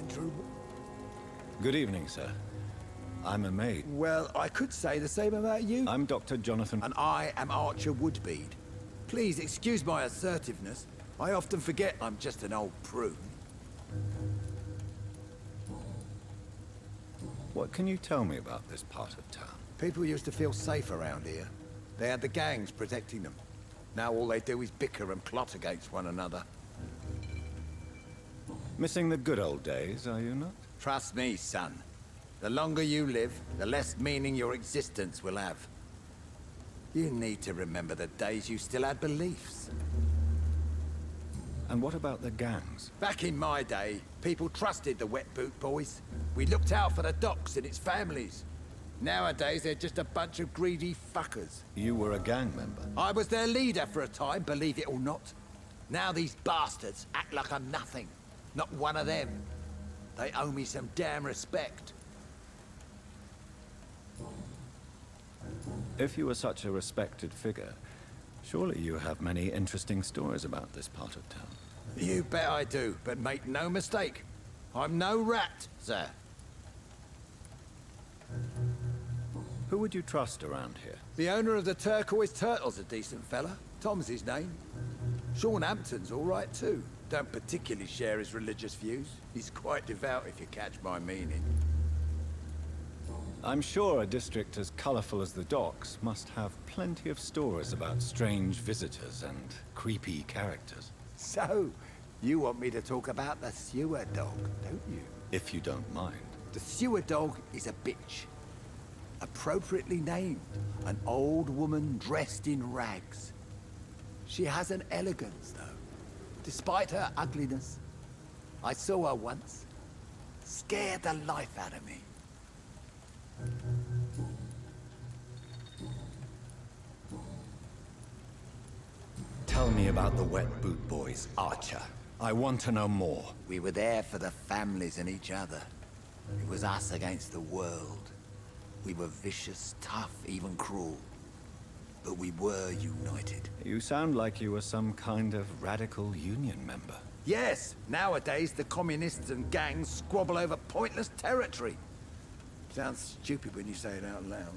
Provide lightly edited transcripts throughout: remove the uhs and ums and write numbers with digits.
Andrew? Good evening, sir. I'm a maid. Well, I could say the same about you. I'm Dr. Jonathan... And I am Archer Woodbead. Please excuse my assertiveness. I often forget I'm just an old prune. What can you tell me about this part of town? People used to feel safe around here. They had the gangs protecting them. Now all they do is bicker and plot against one another. Missing the good old days, are you not? Trust me, son. The longer you live, the less meaning your existence will have. You need to remember the days you still had beliefs. And what about the gangs? Back in my day, people trusted the Wet Boot Boys. We looked out for the docks and its families. Nowadays, they're just a bunch of greedy fuckers. You were a gang member? I was their leader for a time, believe it or not. Now these bastards act like I'm nothing. Not one of them. They owe me some damn respect. If you were such a respected figure, surely you have many interesting stories about this part of town. You bet I do, but make no mistake. I'm no rat, sir. Who would you trust around here? The owner of the Turquoise Turtle's a decent fella. Tom's his name. Sean Hampton's all right too. Don't particularly share his religious views. He's quite devout, if you catch my meaning. I'm sure a district as colorful as the docks must have plenty of stories about strange visitors and creepy characters. So, you want me to talk about the sewer dog, don't you? If you don't mind. The sewer dog is a bitch. Appropriately named. An old woman dressed in rags. She has an elegance, though. Despite her ugliness. I saw her once. Scared the life out of me. Tell me about the Wet Boot Boys, Archer. I want to know more. We were there for the families and each other. It was us against the world. We were vicious, tough, even cruel. But we were united. You sound like you were some kind of radical union member. Yes, nowadays the communists and gangs squabble over pointless territory. Sounds stupid when you say it out loud.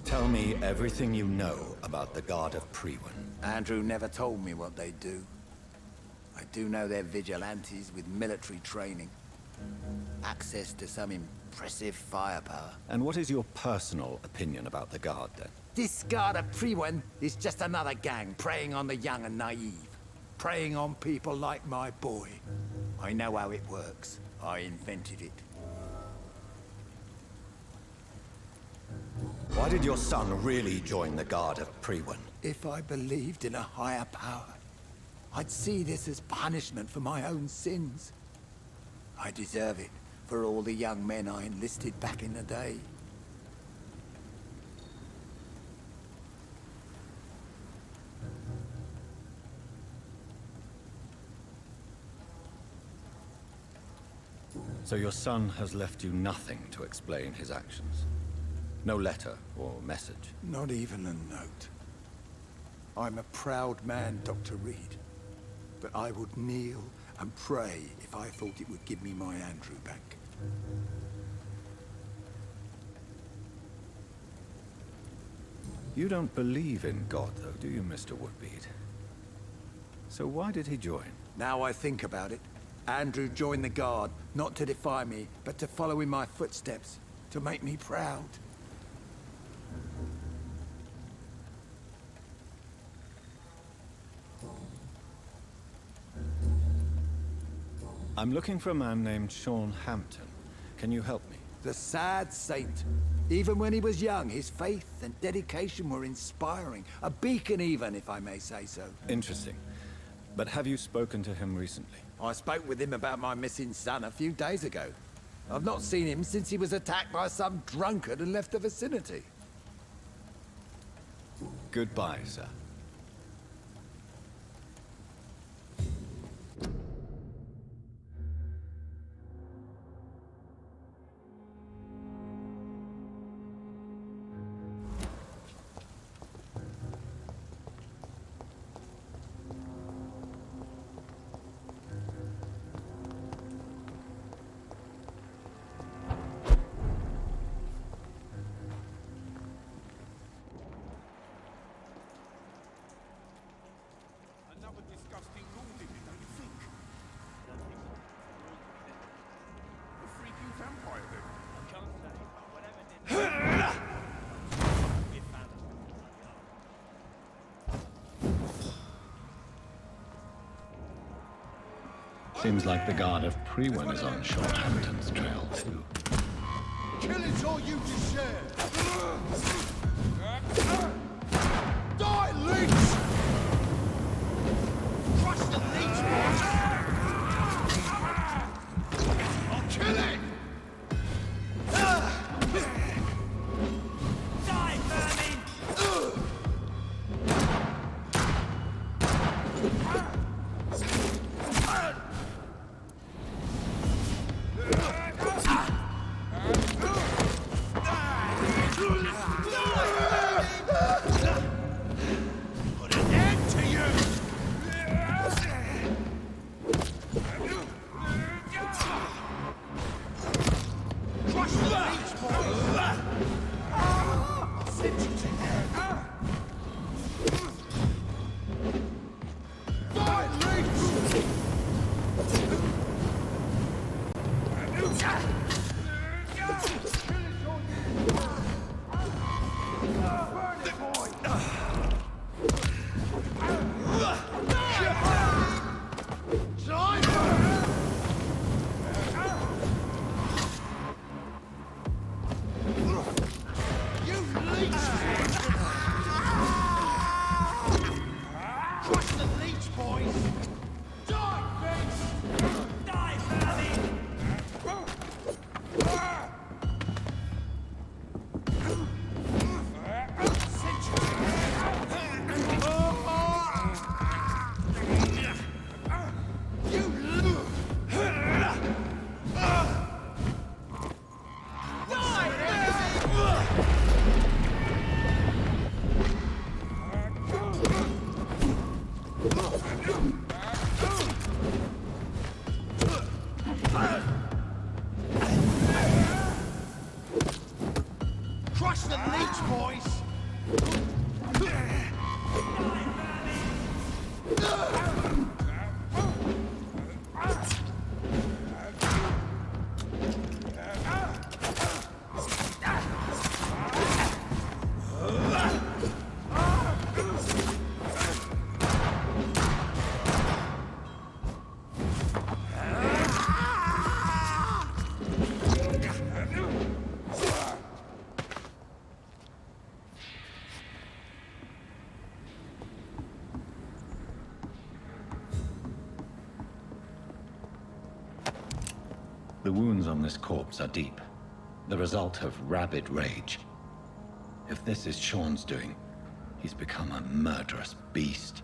Tell me everything you know about the Guard of Priwen. Andrew never told me what they do. I do know they're vigilantes with military training. Access to some impressive firepower. And what is your personal opinion about the Guard, then? This Guard of Priwen is just another gang preying on the young and naive. Preying on people like my boy. I know how it works. I invented it. Why did your son really join the Guard of Priwen? If I believed in a higher power, I'd see this as punishment for my own sins. I deserve it for all the young men I enlisted back in the day. So your son has left you nothing to explain his actions? No letter or message? Not even a note. I'm a proud man, Dr. Reed. But I would kneel and pray if I thought it would give me my Andrew back. You don't believe in God, though, do you, Mr. Woodbead? So why did he join? Now I think about it, Andrew joined the Guard, not to defy me, but to follow in my footsteps, to make me proud. I'm looking for a man named Sean Hampton. Can you help me? The sad saint. Even when he was young, his faith and dedication were inspiring. A beacon even, if I may say so. Interesting. But have you spoken to him recently? I spoke with him about my missing son a few days ago. I've not seen him since he was attacked by some drunkard and left the vicinity. Goodbye, sir. Another disgusting ghoul in it, don't you think? A freaking vampire then. I can't say, but whatever did we found it. Seems like the guard of Prewen is on Shorthampton's trail, too. Kill it or you share! Die, leech! Crush the leech, boys! I'll kill it! Die, vermin! Put an end to you! Crush the leech, boys! I'll send you to hell! Die, leech! Die, vermin! Crush the leech, boys! The wounds on this corpse are deep, the result of rabid rage. If this is Sean's doing, he's become a murderous beast.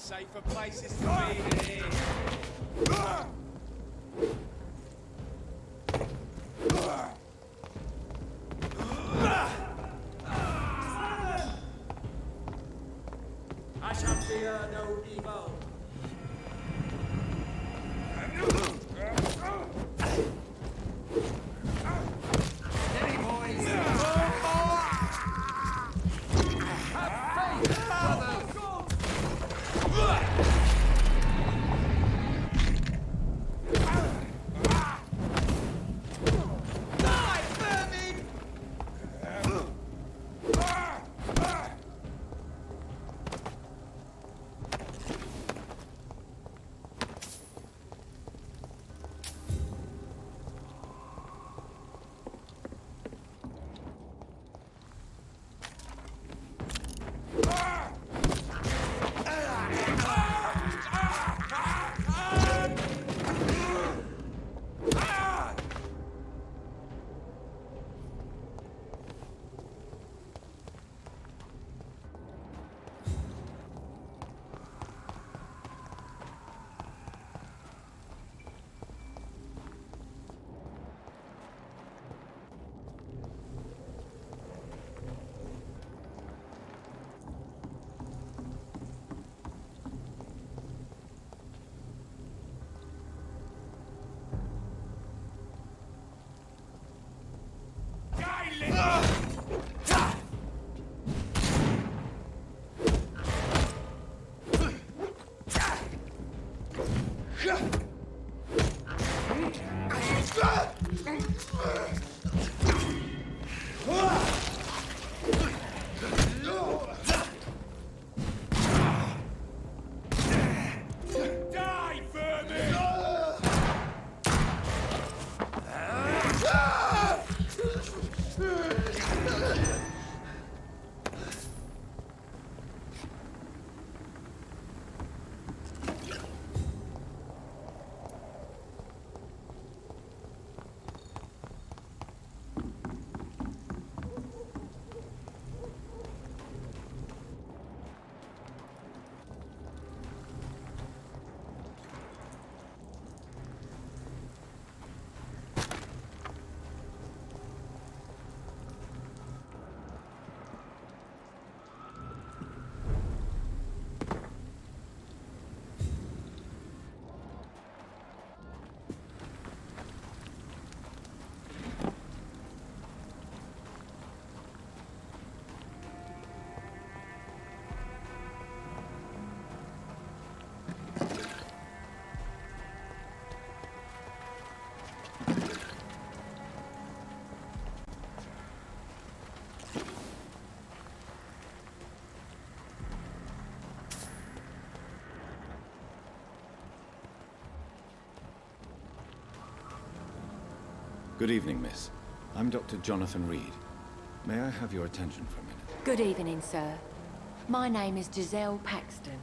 safer places to be than here. I shall fear no evil. Steady, boys! Have faith, brothers! Die, vermin! Die, vermin! Good evening, miss. I'm Dr. Jonathan Reed. May I have your attention for a minute? Good evening, sir. My name is Giselle Paxton,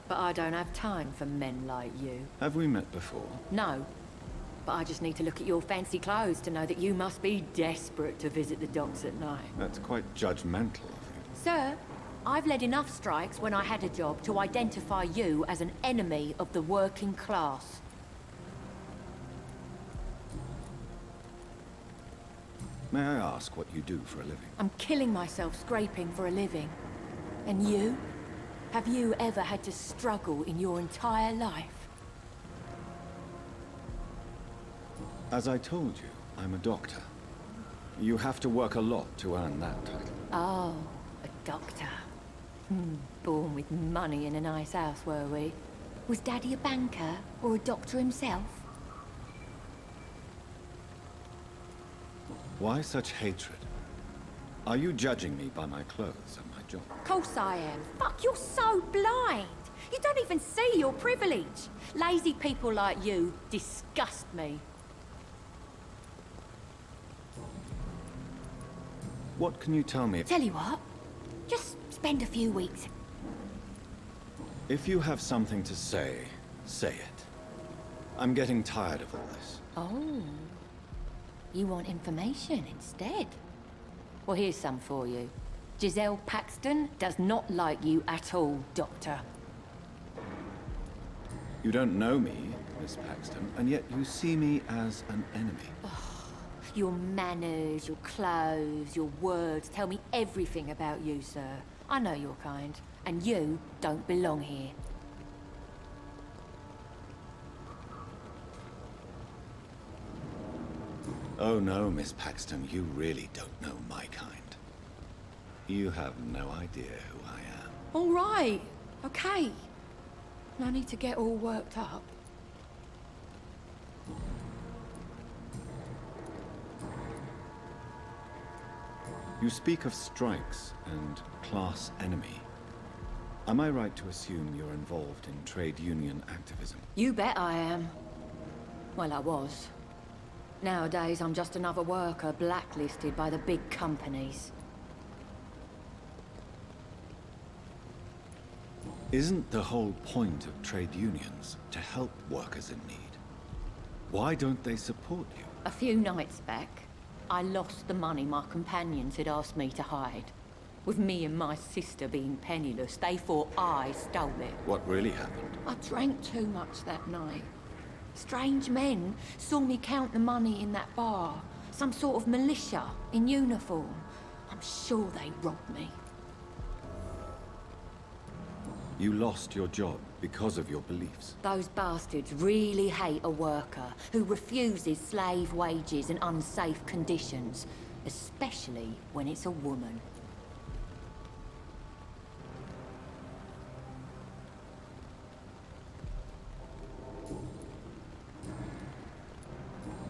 but I don't have time for men like you. Have we met before? No, but I just need to look at your fancy clothes to know that you must be desperate to visit the docks at night. That's quite judgmental of you. Sir, I've led enough strikes when I had a job to identify you as an enemy of the working class. May I ask what you do for a living? I'm killing myself scraping for a living. And you? Have you ever had to struggle in your entire life? As I told you, I'm a doctor. You have to work a lot to earn that title. Oh, a doctor. Born with money in a nice house, were we? Was Daddy a banker or a doctor himself? Why such hatred? Are you judging me by my clothes and my job? Of course I am. Fuck, you're so blind. You don't even see your privilege. Lazy people like you disgust me. What can you tell me? Tell you what, just spend a few weeks. If you have something to say, say it. I'm getting tired of all this. Oh, you want information instead? Well, here's some for you. Giselle Paxton does not like you at all, Doctor. You don't know me, Miss Paxton, and yet you see me as an enemy. Your manners, your clothes, your words tell me everything about you, sir. I know your kind, and you don't belong here. Oh no, Miss Paxton, you really don't know my kind. You have no idea who I am. All right, okay. No need to get all worked up. You speak of strikes and class enemy. Am I right to assume you're involved in trade union activism? You bet I am. Well, I was. Nowadays, I'm just another worker blacklisted by the big companies. Isn't the whole point of trade unions to help workers in need? Why don't they support you? A few nights back, I lost the money my companions had asked me to hide. With me and my sister being penniless, they thought I stole it. What really happened? I drank too much that night. Strange men saw me count the money in that bar. Some sort of militia in uniform. I'm sure they robbed me. You lost your job because of your beliefs. Those bastards really hate a worker who refuses slave wages and unsafe conditions, especially when it's a woman.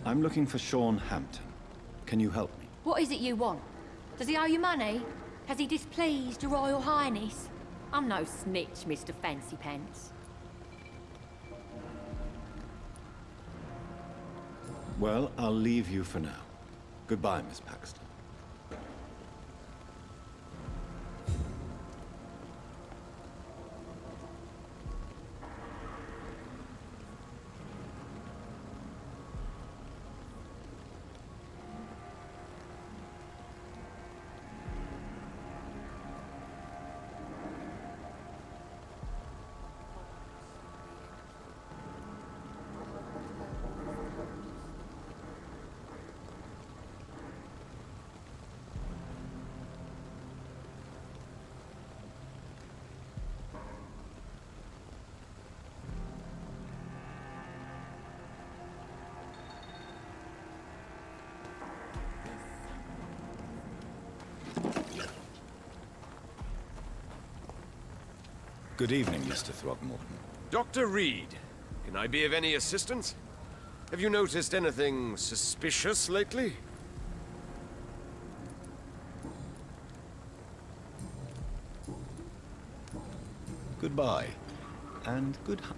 I'm looking for Sean Hampton. Can you help me? What is it you want? Does he owe you money? Has he displeased your Royal Highness? I'm no snitch, Mr. Fancy Pants. Well, I'll leave you for now. Goodbye, Miss Paxton. Good evening, Mr. Throgmorton. Dr. Reed, can I be of any assistance? Have you noticed anything suspicious lately? Goodbye, and good hunt.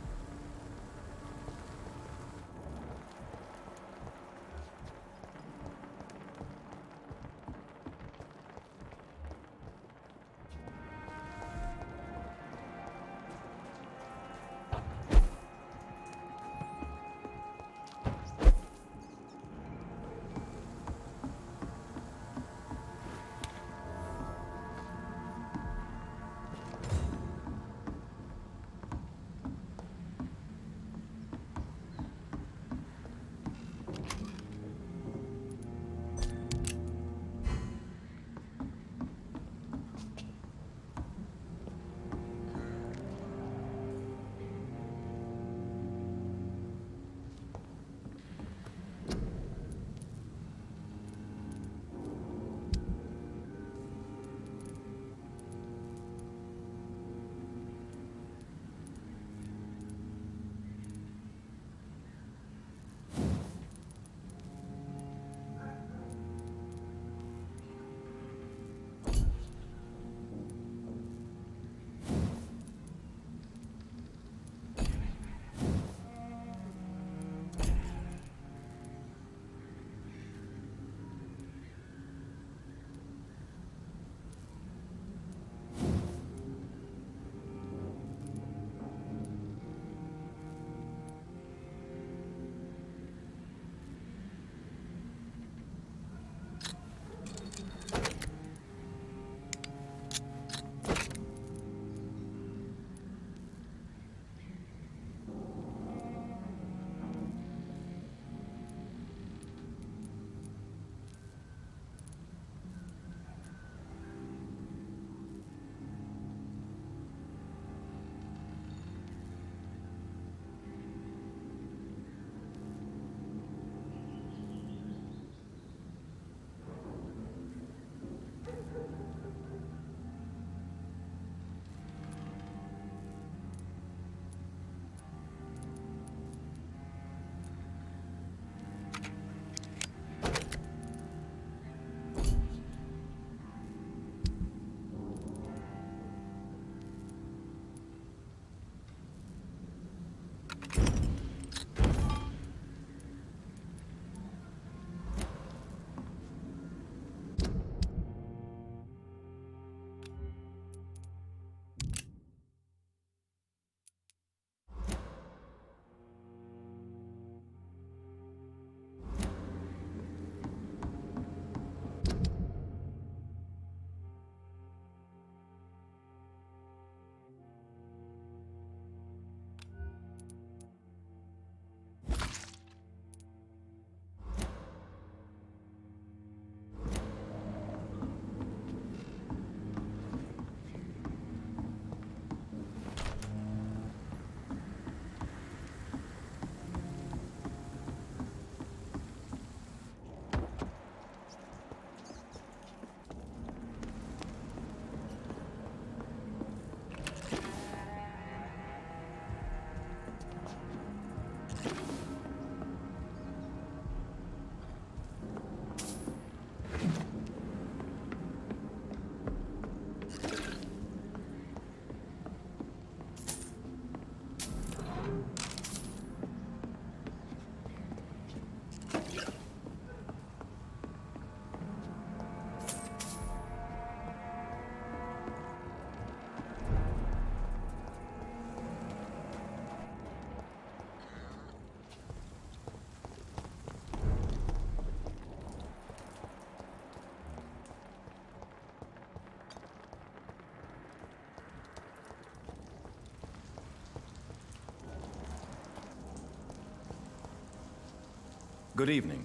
Good evening.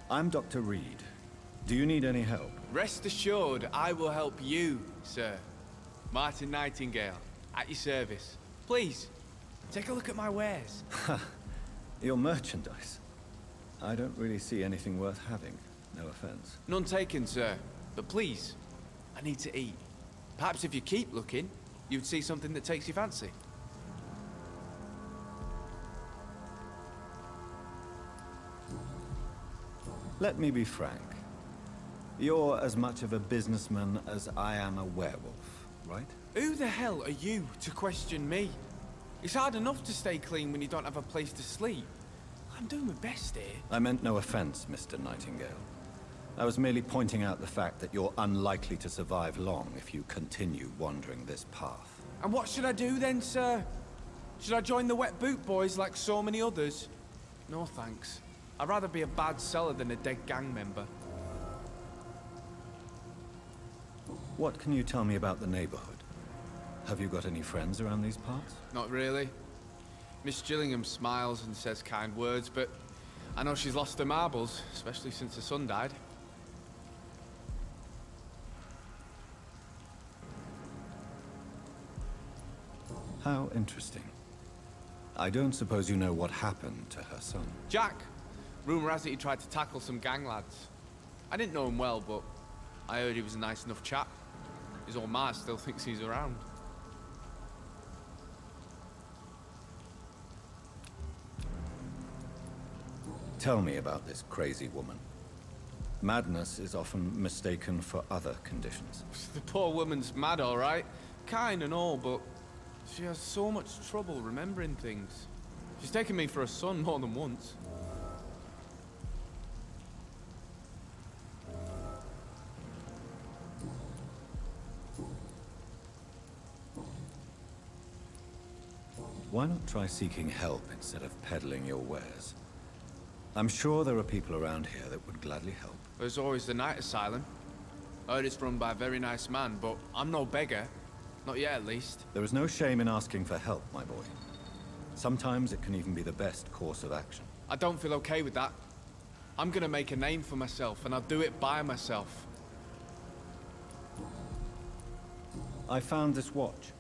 I'm Dr. Reed. Do you need any help? Rest assured, I will help you, sir. Martin Nightingale, at your service. Please, take a look at my wares. Your merchandise. I don't really see anything worth having. No offense. None taken, sir. But please, I need to eat. Perhaps if you keep looking, you'd see something that takes your fancy. Let me be frank. You're as much of a businessman as I am a werewolf, right? Who the hell are you to question me? It's hard enough to stay clean when you don't have a place to sleep. I'm doing my best here. I meant no offense, Mr. Nightingale. I was merely pointing out the fact that you're unlikely to survive long if you continue wandering this path. And what should I do then, sir? Should I join the Wet Boot Boys like so many others? No thanks. I'd rather be a bad seller than a dead gang member. What can you tell me about the neighborhood? Have you got any friends around these parts? Not really. Miss Gillingham smiles and says kind words, but I know she's lost her marbles, especially since her son died. How interesting. I don't suppose you know what happened to her son. Jack! Rumour has it he tried to tackle some gang lads. I didn't know him well, but I heard he was a nice enough chap. His old ma still thinks he's around. Tell me about this crazy woman. Madness is often mistaken for other conditions. The poor woman's mad, all right. Kind and all, but she has so much trouble remembering things. She's taken me for a son more than once. Why not try seeking help instead of peddling your wares? I'm sure there are people around here that would gladly help. There's always the night asylum. I heard it's run by a very nice man, but I'm no beggar. Not yet, at least. There is no shame in asking for help, my boy. Sometimes it can even be the best course of action. I don't feel okay with that. I'm gonna make a name for myself, and I'll do it by myself. I found this watch.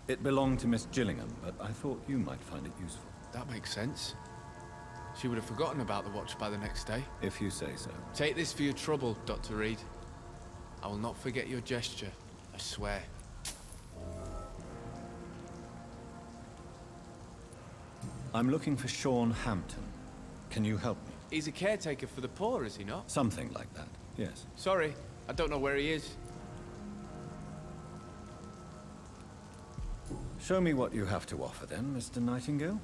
It belonged to Miss Gillingham, but I thought you might find it useful. That makes sense. She would have forgotten about the watch by the next day. If you say so. Take this for your trouble, Dr. Reed. I will not forget your gesture, I swear. I'm looking for Sean Hampton. Can you help me? He's a caretaker for the poor, is he not? Something like that, yes. Sorry, I don't know where he is. Show me what you have to offer then, Mr. Nightingale.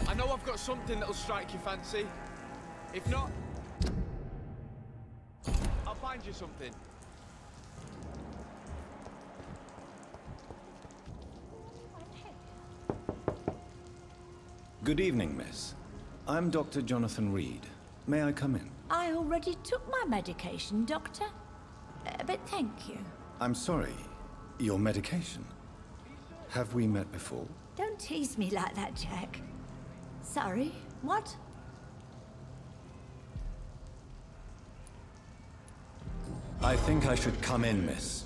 I know I've got something that'll strike your fancy. If not, I'll find you something. Good evening, miss. I'm Dr. Jonathan Reed. May I come in? I already took my medication, Doctor. But thank you. I'm sorry. Your medication? Have we met before? Don't tease me like that, Jack. Sorry, what? I think I should come in, miss.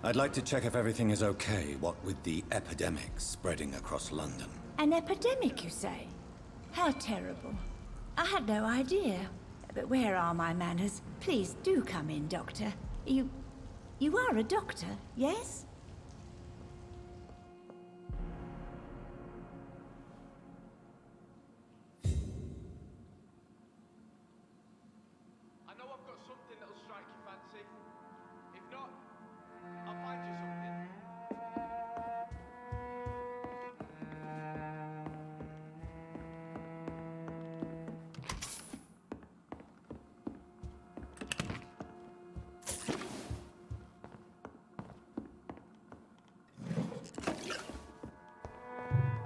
I'd like to check if everything is okay, what with the epidemic spreading across London. An epidemic, you say? How terrible. I had no idea. But where are my manners? Please do come in, Doctor. You are a doctor, yes? I know I've got something that'll strike your fancy. If not, I'll find you something.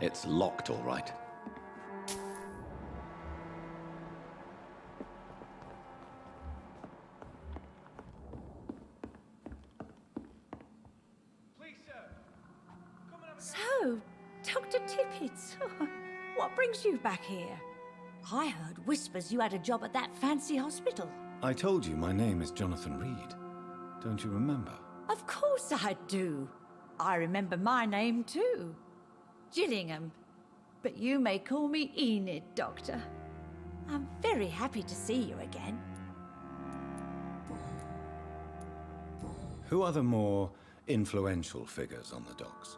It's locked, all right. Please, sir. Come and have a So, Dr. Tippett, what brings you back here? I heard whispers you had a job at that fancy hospital. I told you my name is Jonathan Reed. Don't you remember? Of course I do. I remember my name too. Gillingham. But you may call me Enid, Doctor. I'm very happy to see you again. Who are the more influential figures on the docks?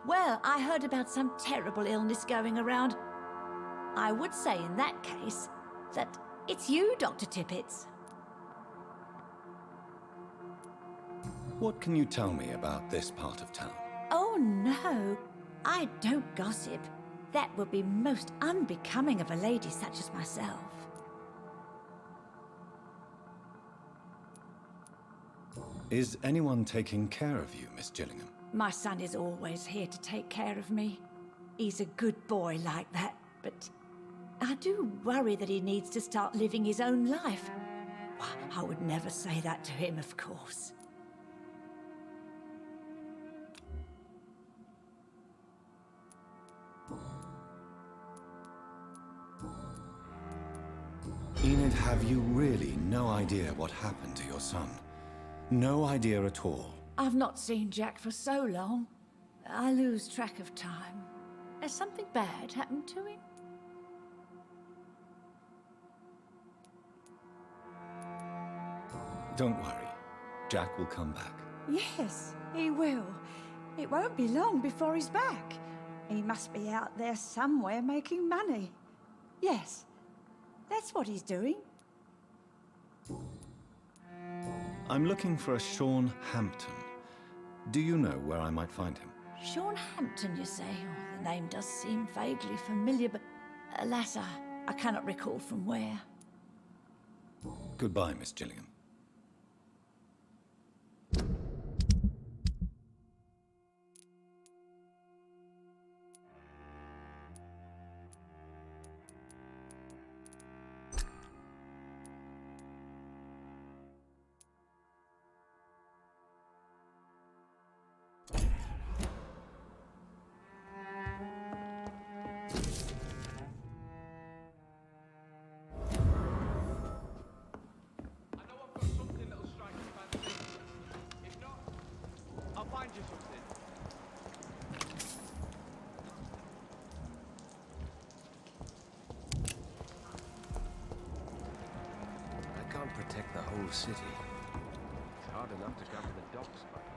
Well, I heard about some terrible illness going around. I would say in that case that it's you, Dr. Tippett. What can you tell me about this part of town? Oh no, I don't gossip. That would be most unbecoming of a lady such as myself. Is anyone taking care of you, Miss Gillingham? My son is always here to take care of me. He's a good boy like that, but I do worry that he needs to start living his own life. Why, I would never say that to him, of course. Enid, have you really no idea what happened to your son? No idea at all? I've not seen Jack for so long. I lose track of time. Has something bad happened to him? Don't worry. Jack will come back. Yes, he will. It won't be long before he's back. He must be out there somewhere making money. Yes, that's what he's doing. I'm looking for a Sean Hampton. Do you know where I might find him? Sean Hampton, you say? Oh, the name does seem vaguely familiar, but alas, I cannot recall from where. Goodbye, Miss Gillingham. I know I've got something that'll strike your fancy. If not, I'll find you something. I can't protect the whole city. It's hard enough to cover the docks by this.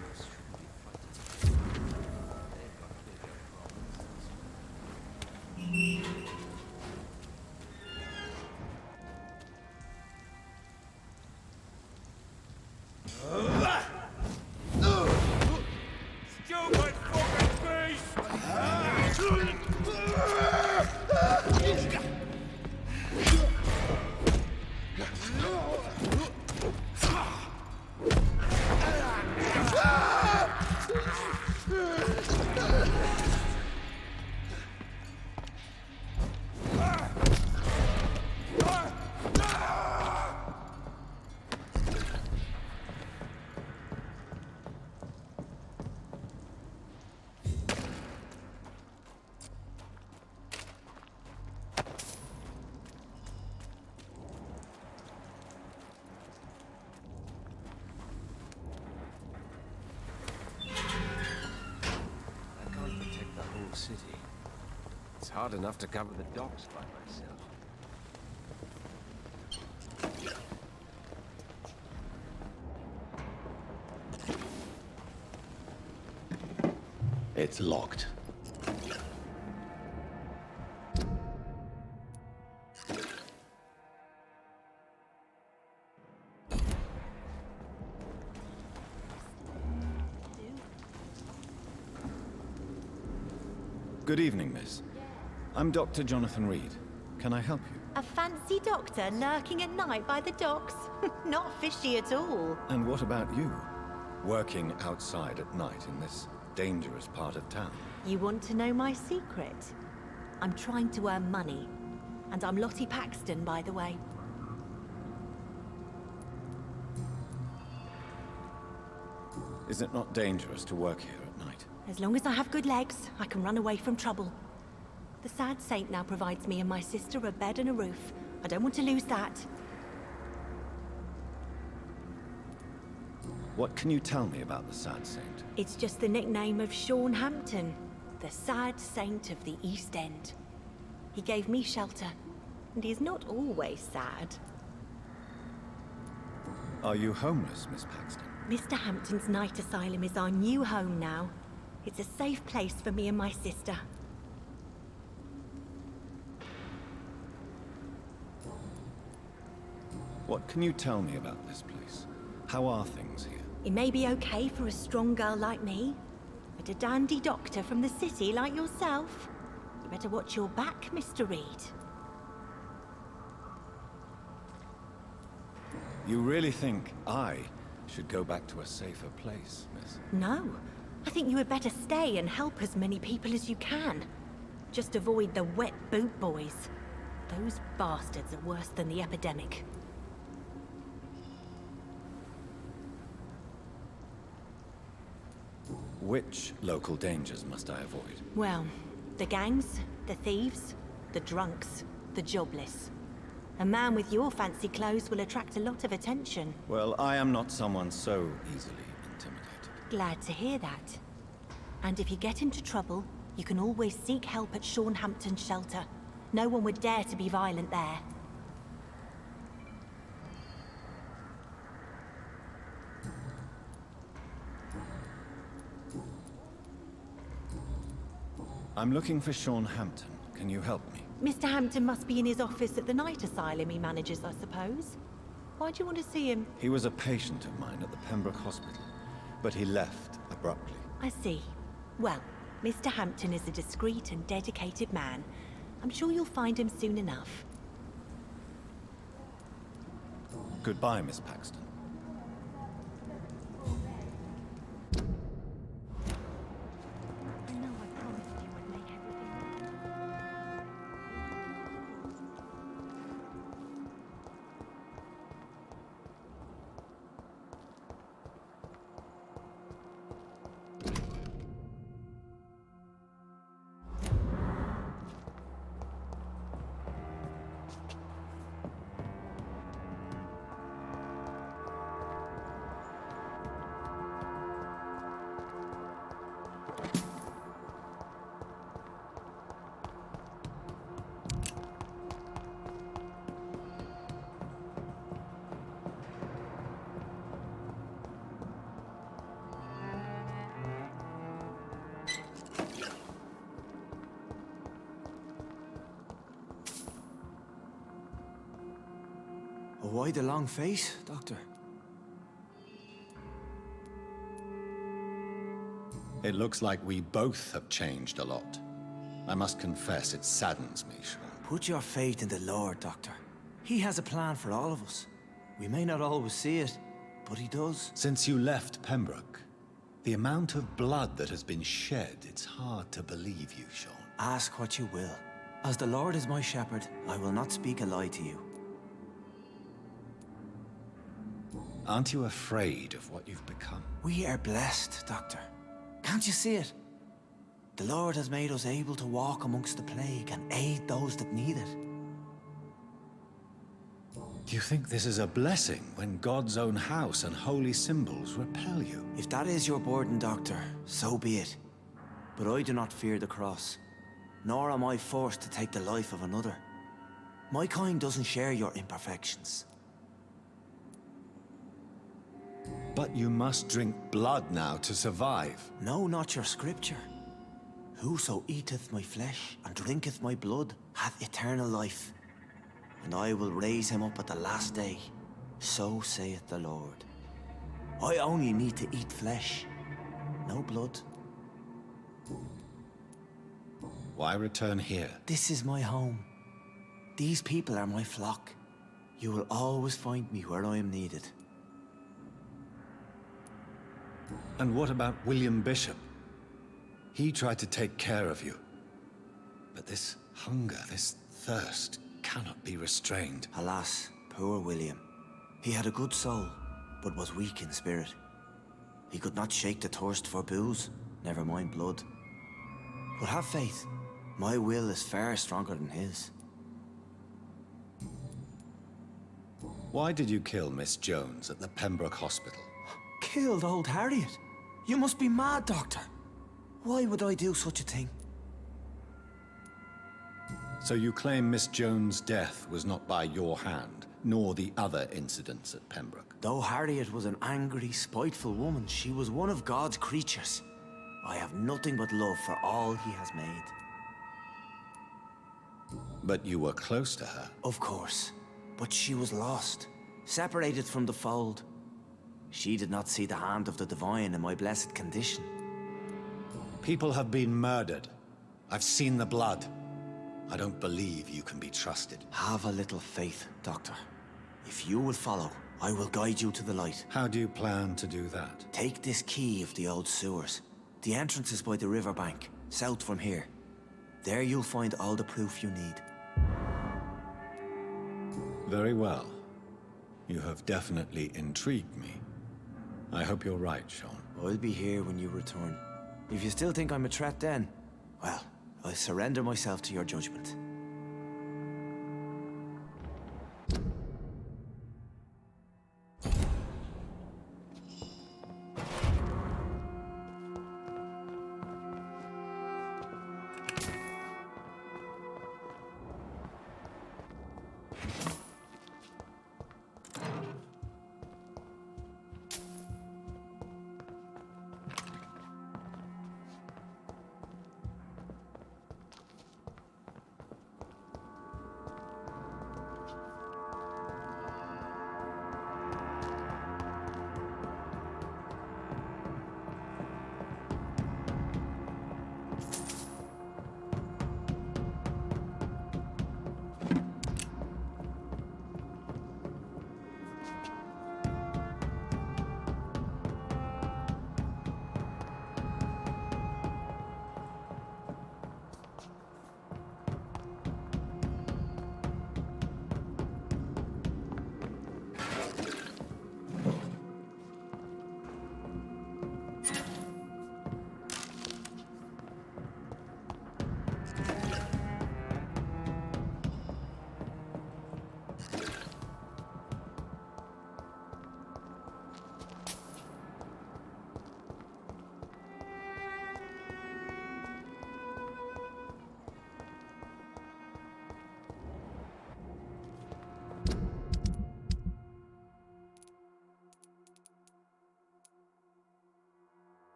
boots shouldn't be fighting. They've got bigger problems. Stupid fucking beast! City. It's hard enough to cover the docks by myself. It's locked. Good evening, miss. I'm Dr. Jonathan Reed. Can I help you? A fancy doctor lurking at night by the docks? Not fishy at all. And what about you? Working outside at night in this dangerous part of town? You want to know my secret? I'm trying to earn money. And I'm Lottie Paxton, by the way. Is it not dangerous to work here at night? As long as I have good legs, I can run away from trouble. The sad saint now provides me and my sister a bed and a roof. I don't want to lose that. What can you tell me about the sad saint? It's just the nickname of Sean Hampton, the sad saint of the East End. He gave me shelter, and he's not always sad. Are you homeless, Miss Paxton? Mr. Hampton's night asylum is our new home now. It's a safe place for me and my sister. What can you tell me about this place? How are things here? It may be okay for a strong girl like me, but a dandy doctor from the city like yourself, you better watch your back, Mr. Reed. You really think I should go back to a safer place, miss? No. I think you had better stay and help as many people as you can. Just avoid the wet boot boys. Those bastards are worse than the epidemic. Which local dangers must I avoid? Well, the gangs, the thieves, the drunks, the jobless. A man with your fancy clothes will attract a lot of attention. Well, I am not someone so easily intimidated. Glad to hear that. And if you get into trouble, you can always seek help at Sean Hampton's shelter. No one would dare to be violent there. I'm looking for Sean Hampton. Can you help me? Mr. Hampton must be in his office at the night asylum he manages, I suppose. Why do you want to see him? He was a patient of mine at the Pembroke Hospital, but he left abruptly. I see. Well, Mr. Hampton is a discreet and dedicated man. I'm sure you'll find him soon enough. Goodbye, Miss Paxton. I know I promised you would make everything right. why the long face, Doctor? It looks like we both have changed a lot. I must confess, it saddens me, Sean. Put your faith in the Lord, Doctor. He has a plan for all of us. We may not always see it, but he does. Since you left Pembroke, the amount of blood that has been shed, it's hard to believe you, Sean. Ask what you will. As the Lord is my shepherd, I will not speak a lie to you. Aren't you afraid of what you've become? We are blessed, Doctor. Can't you see it? The Lord has made us able to walk amongst the plague and aid those that need it. Do you think this is a blessing when God's own house and holy symbols repel you? If that is your burden, Doctor, so be it. But I do not fear the cross, nor am I forced to take the life of another. My kind doesn't share your imperfections. But you must drink blood now to survive. No, not your scripture. Whoso eateth my flesh and drinketh my blood hath eternal life, and I will raise him up at the last day. So saith the Lord. I only need to eat flesh, no blood. Why return here? This is my home. These people are my flock. You will always find me where I am needed. And what about William Bishop? He tried to take care of you. But this hunger, this thirst, cannot be restrained. Alas, poor William. He had a good soul, but was weak in spirit. He could not shake the thirst for booze, never mind blood. But have faith. My will is far stronger than his. Why did you kill Miss Jones at the Pembroke Hospital? Killed old Harriet? You must be mad, Doctor. Why would I do such a thing? So you claim Miss Jones' death was not by your hand, nor the other incidents at Pembroke? Though Harriet was an angry, spiteful woman, she was one of God's creatures. I have nothing but love for all he has made. But you were close to her. Of course. But she was lost, separated from the fold. She did not see the hand of the divine in my blessed condition. People have been murdered. I've seen the blood. I don't believe you can be trusted. Have a little faith, Doctor. If you will follow, I will guide you to the light. How do you plan to do that? Take this key of the old sewers. The entrance is by the riverbank, south from here. There you'll find all the proof you need. Very well. You have definitely intrigued me. I hope you're right, Sean. I'll be here when you return. If you still think I'm a threat then, well, I surrender myself to your judgment.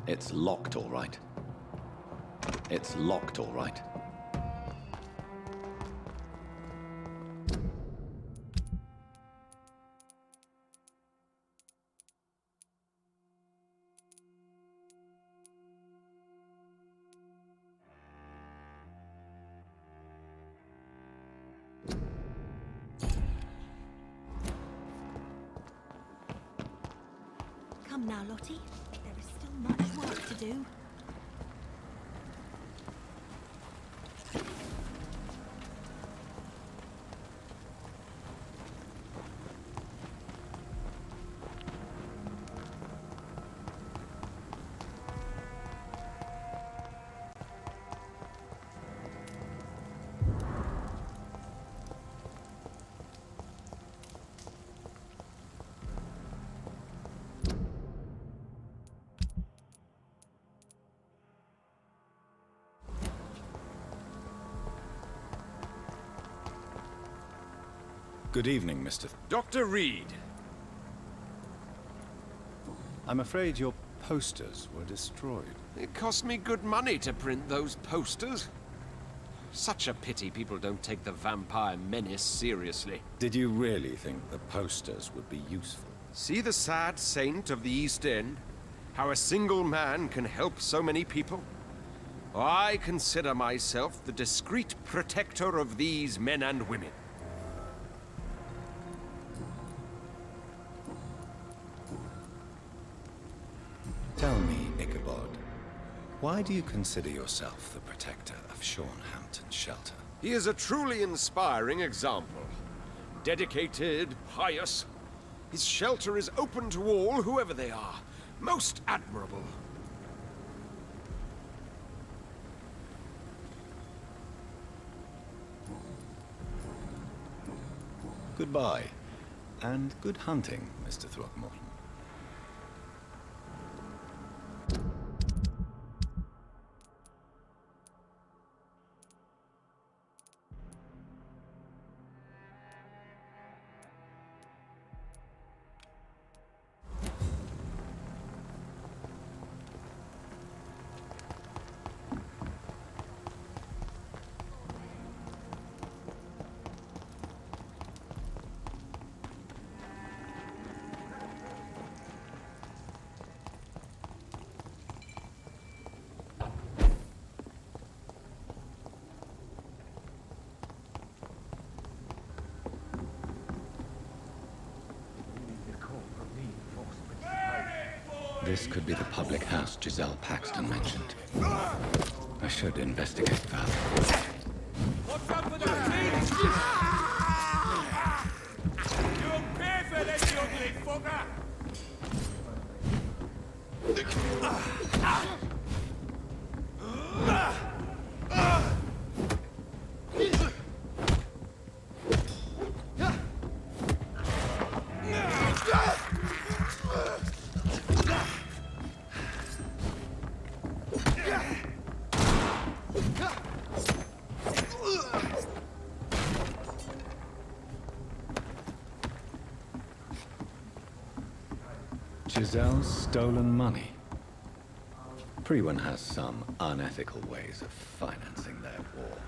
It's locked, all right. It's locked, all right. Come now, Lottie. There is still much work to do. Good evening, Mr. Dr. Reed. I'm afraid your posters were destroyed. It cost me good money to print those posters. Such a pity people don't take the vampire menace seriously. Did you really think the posters would be useful? See the sad saint of the East End? How a single man can help so many people? I consider myself the discreet protector of these men and women. Tell me, Ichabod, why do you consider yourself the protector of Sean Hampton's shelter? He is a truly inspiring example. Dedicated, pious. His shelter is open to all, whoever they are. Most admirable. Goodbye, and good hunting, Mr. Throckmorton. This could be the public house Giselle Paxton mentioned. I should investigate further. What's up with those teeth? You'll pay for this, you ugly fucker! Giselle's stolen money. Prewen has some unethical ways of financing their war.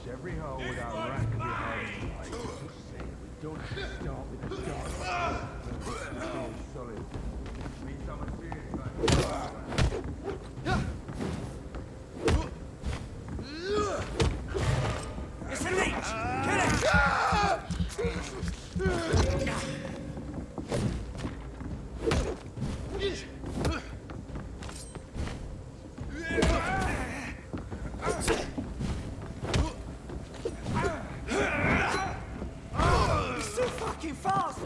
every hole without a rat behind. I just say we don't have to start with a dark. Solid. Need someone serious like It's a leech! Get it! He's so fucking fast!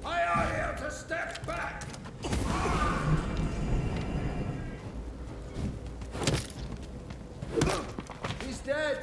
I are here to step back! He's dead!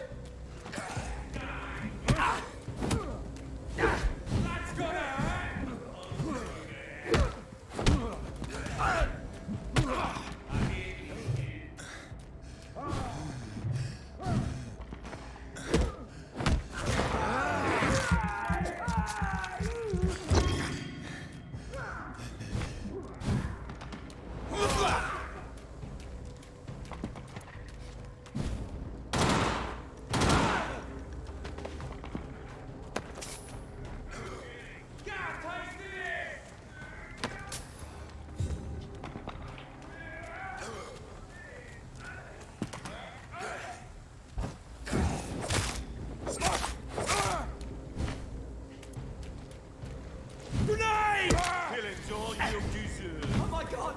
Killing's all you deserve. Oh my god!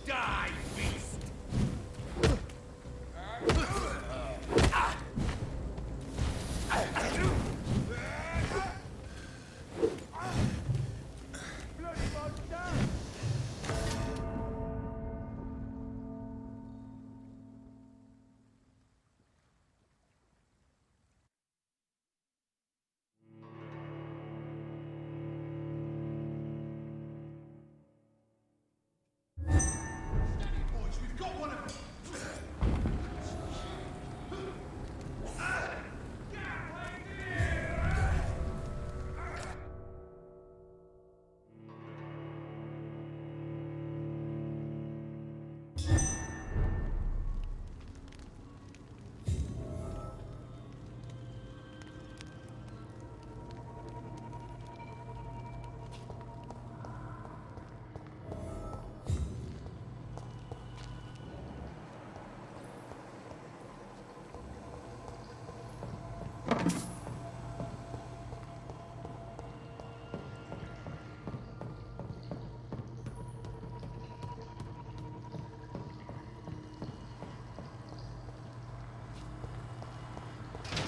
Die, beast!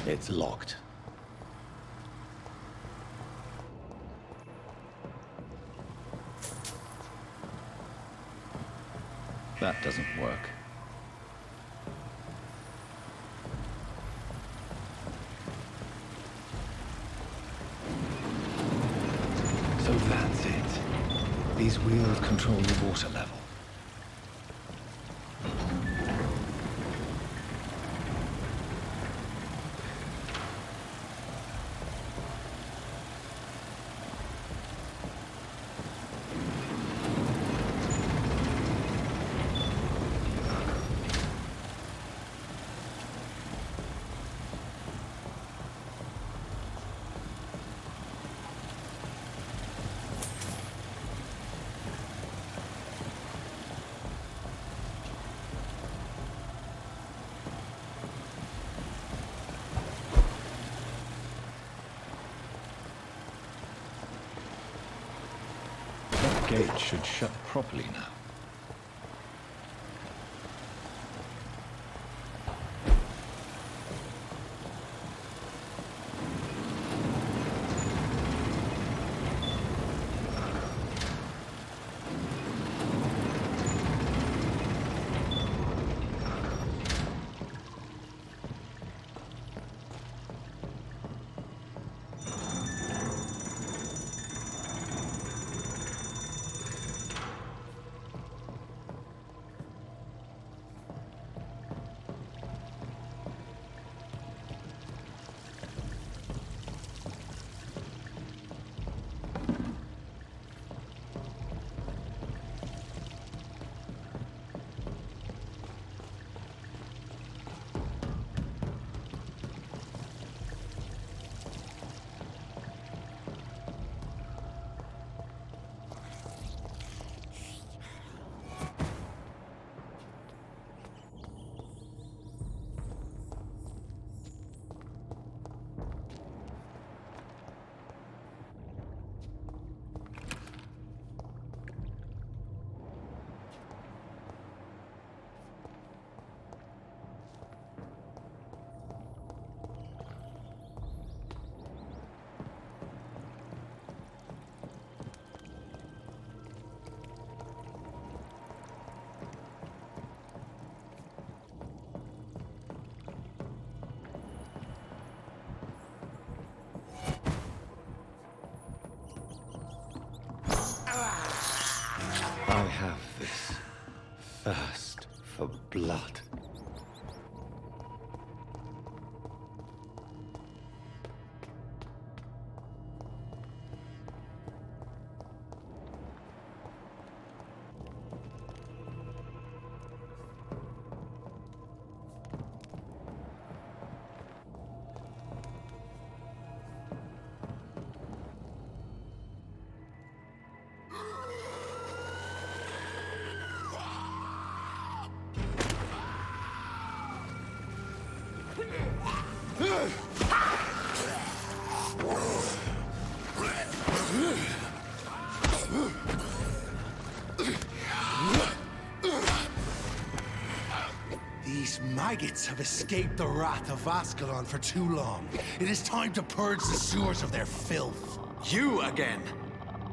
It's locked. That doesn't work. So that's it. These wheels control the water level. The gate should shut properly now. I have this thirst for blood. These maggots have escaped the wrath of Ascalon for too long. It is time to purge the sewers of their filth. You again!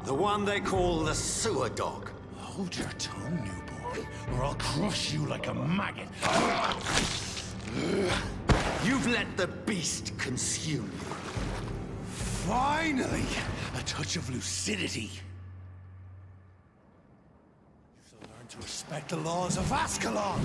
The one they call the sewer dog. Hold your tongue, new boy, or I'll crush you like a maggot. You've let the beast consume you. Finally! A touch of lucidity. So learn to respect the laws of Ascalon!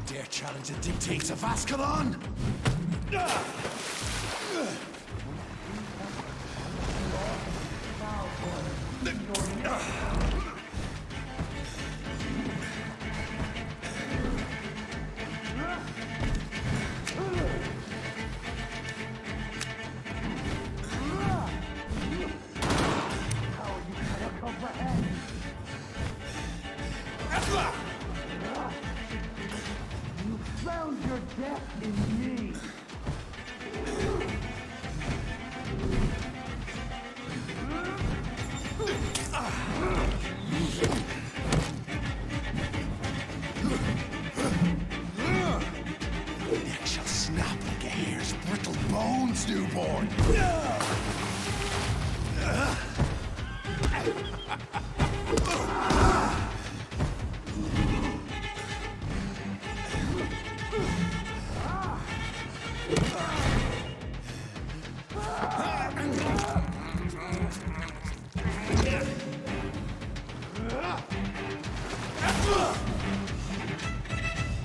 Dare challenge the dictates of Ascalon? Found your death in me. Neck shall snap like a hare's brittle bones, newborn.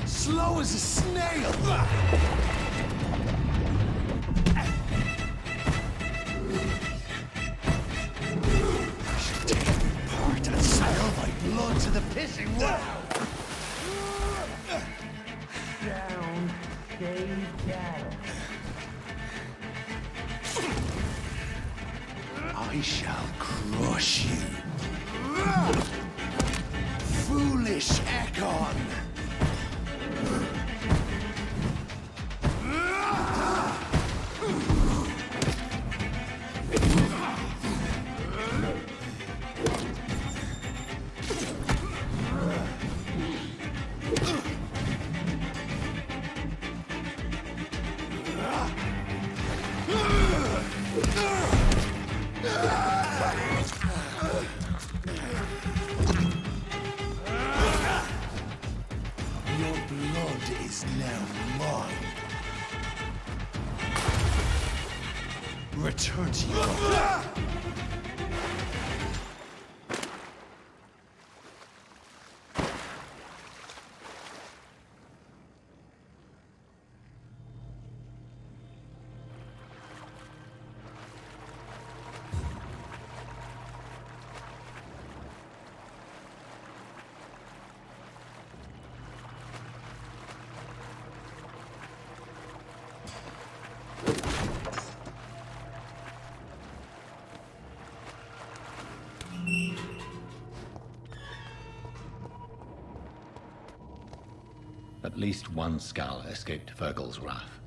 Slow as a snail! I shall take your part and spill my blood to the pissing well! Down, stay down. I shall crush you. Foolish Ekon! Your blood is now mine. Return to your... At least one Skal escaped Fergal's wrath.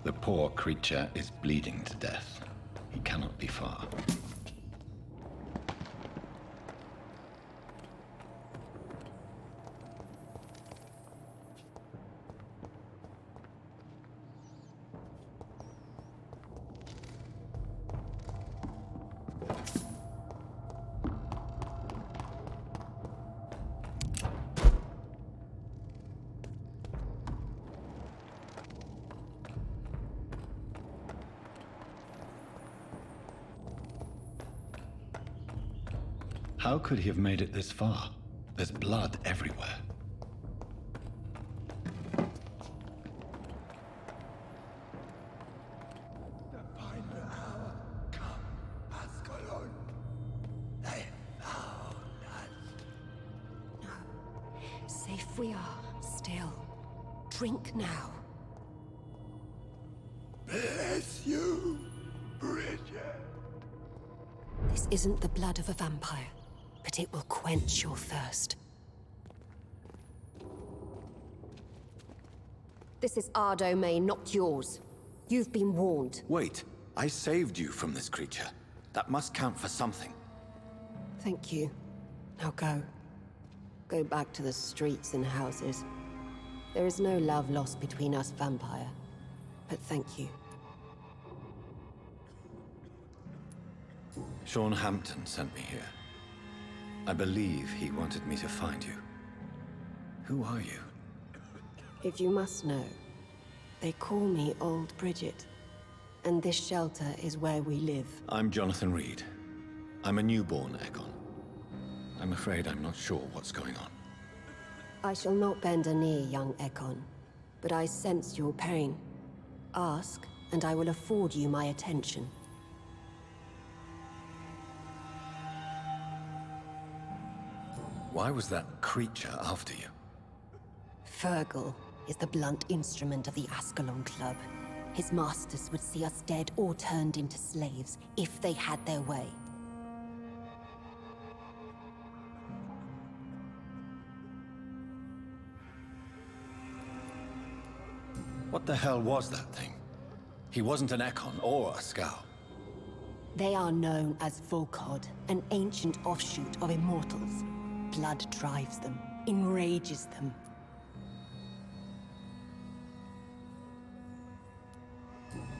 The poor creature is bleeding to death. He cannot be far. How could he have made it this far? There's blood everywhere. The final hour come, Ascalon. They found us. Safe we are, still. Drink now. Bless you, Bridget. This isn't the blood of a vampire, but it will quench your thirst. This is our domain, not yours. You've been warned. Wait, I saved you from this creature. That must count for something. Thank you. Now go. Go back to the streets and houses. There is no love lost between us, Vampire. But thank you. Sean Hampton sent me here. I believe he wanted me to find you. Who are you? If you must know, they call me Old Bridget. And this shelter is where we live. I'm Jonathan Reed. I'm a newborn Egon. I'm afraid I'm not sure what's going on. I shall not bend a knee, young Ekon, but I sense your pain. Ask, and I will afford you my attention. Why was that creature after you? Fergal is the blunt instrument of the Ascalon Club. His masters would see us dead or turned into slaves if they had their way. What the hell was that thing? He wasn't an Ekon or a Skal. They are known as Volkod, an ancient offshoot of immortals. Blood drives them, enrages them.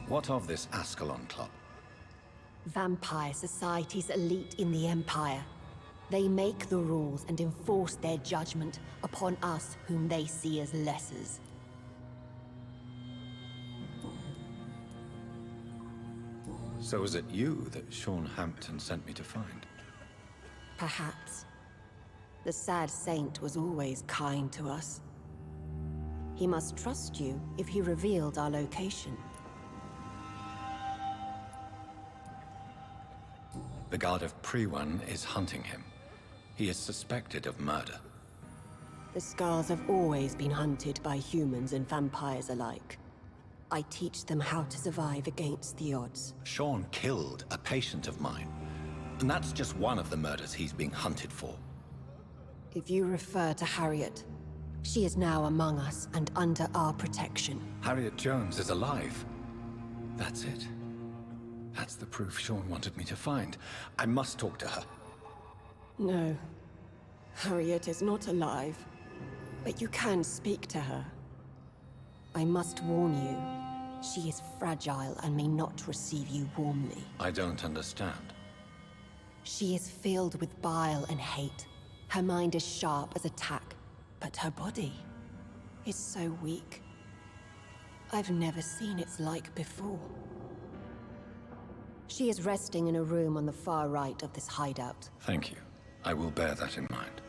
What of this Ascalon Club? Vampire society's elite in the Empire. They make the rules and enforce their judgment upon us whom they see as lessers. So is it you that Sean Hampton sent me to find? Perhaps. The sad saint was always kind to us. He must trust you if he revealed our location. The Guard of Priwan is hunting him. He is suspected of murder. The Skars have always been hunted by humans and vampires alike. I teach them how to survive against the odds. Sean killed a patient of mine. And that's just one of the murders he's being hunted for. If you refer to Harriet, she is now among us and under our protection. Harriet Jones is alive. That's it. That's the proof Sean wanted me to find. I must talk to her. No. Harriet is not alive. But you can speak to her. I must warn you, she is fragile and may not receive you warmly. I don't understand. She is filled with bile and hate. Her mind is sharp as a tack, but her body is so weak. I've never seen its like before. She is resting in a room on the far right of this hideout. Thank you. I will bear that in mind.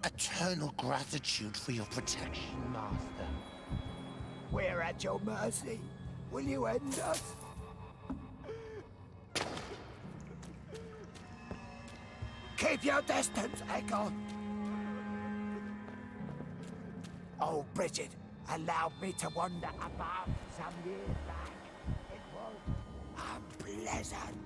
Eternal gratitude for your protection, Master. We're at your mercy. Will you end us? Keep your distance, Echo. Oh, Bridget allowed me to wander above some years back. It was unpleasant.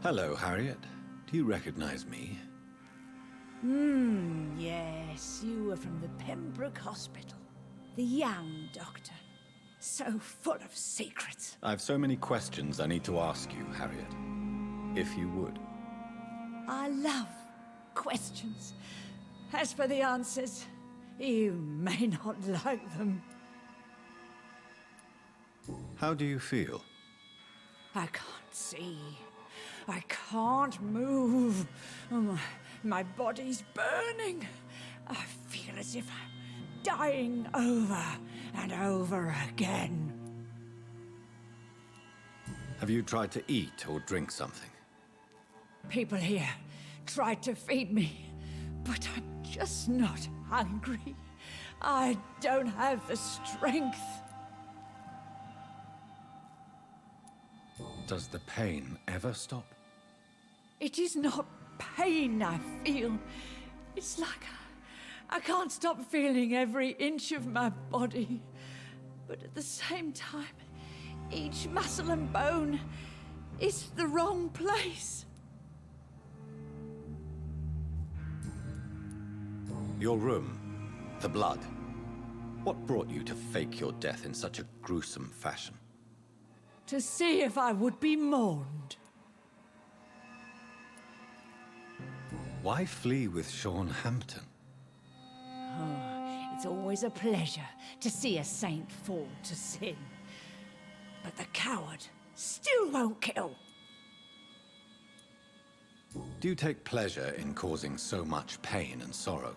Hello, Harriet. Do you recognize me? Yes, you were from the Pembroke Hospital. The young doctor. So full of secrets. I have so many questions I need to ask you, Harriet. If you would. I love questions. As for the answers, you may not like them. How do you feel? I can't see. I can't move. My body's burning. I feel as if I'm dying over and over again. Have you tried to eat or drink something? People here tried to feed me, but I'm just not hungry. I don't have the strength. Does the pain ever stop? It is not pain I feel. It's like I can't stop feeling every inch of my body. But at the same time, each muscle and bone is the wrong place. Your room, the blood. What brought you to fake your death in such a gruesome fashion? To see if I would be mourned. Why flee with Sean Hampton? Oh, it's always a pleasure to see a saint fall to sin. But the coward still won't kill. Do you take pleasure in causing so much pain and sorrow?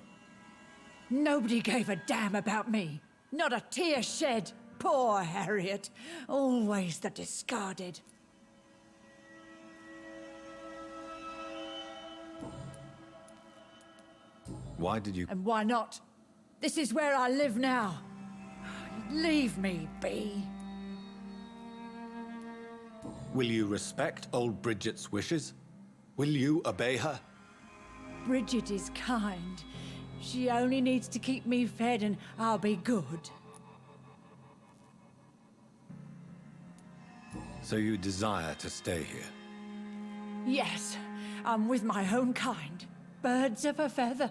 Nobody gave a damn about me. Not a tear shed. Poor Harriet. Always the discarded. Why did you... And why not? This is where I live now. Leave me be. Will you respect old Bridget's wishes? Will you obey her? Bridget is kind. She only needs to keep me fed and I'll be good. So you desire to stay here? Yes, I'm with my own kind. Birds of a feather,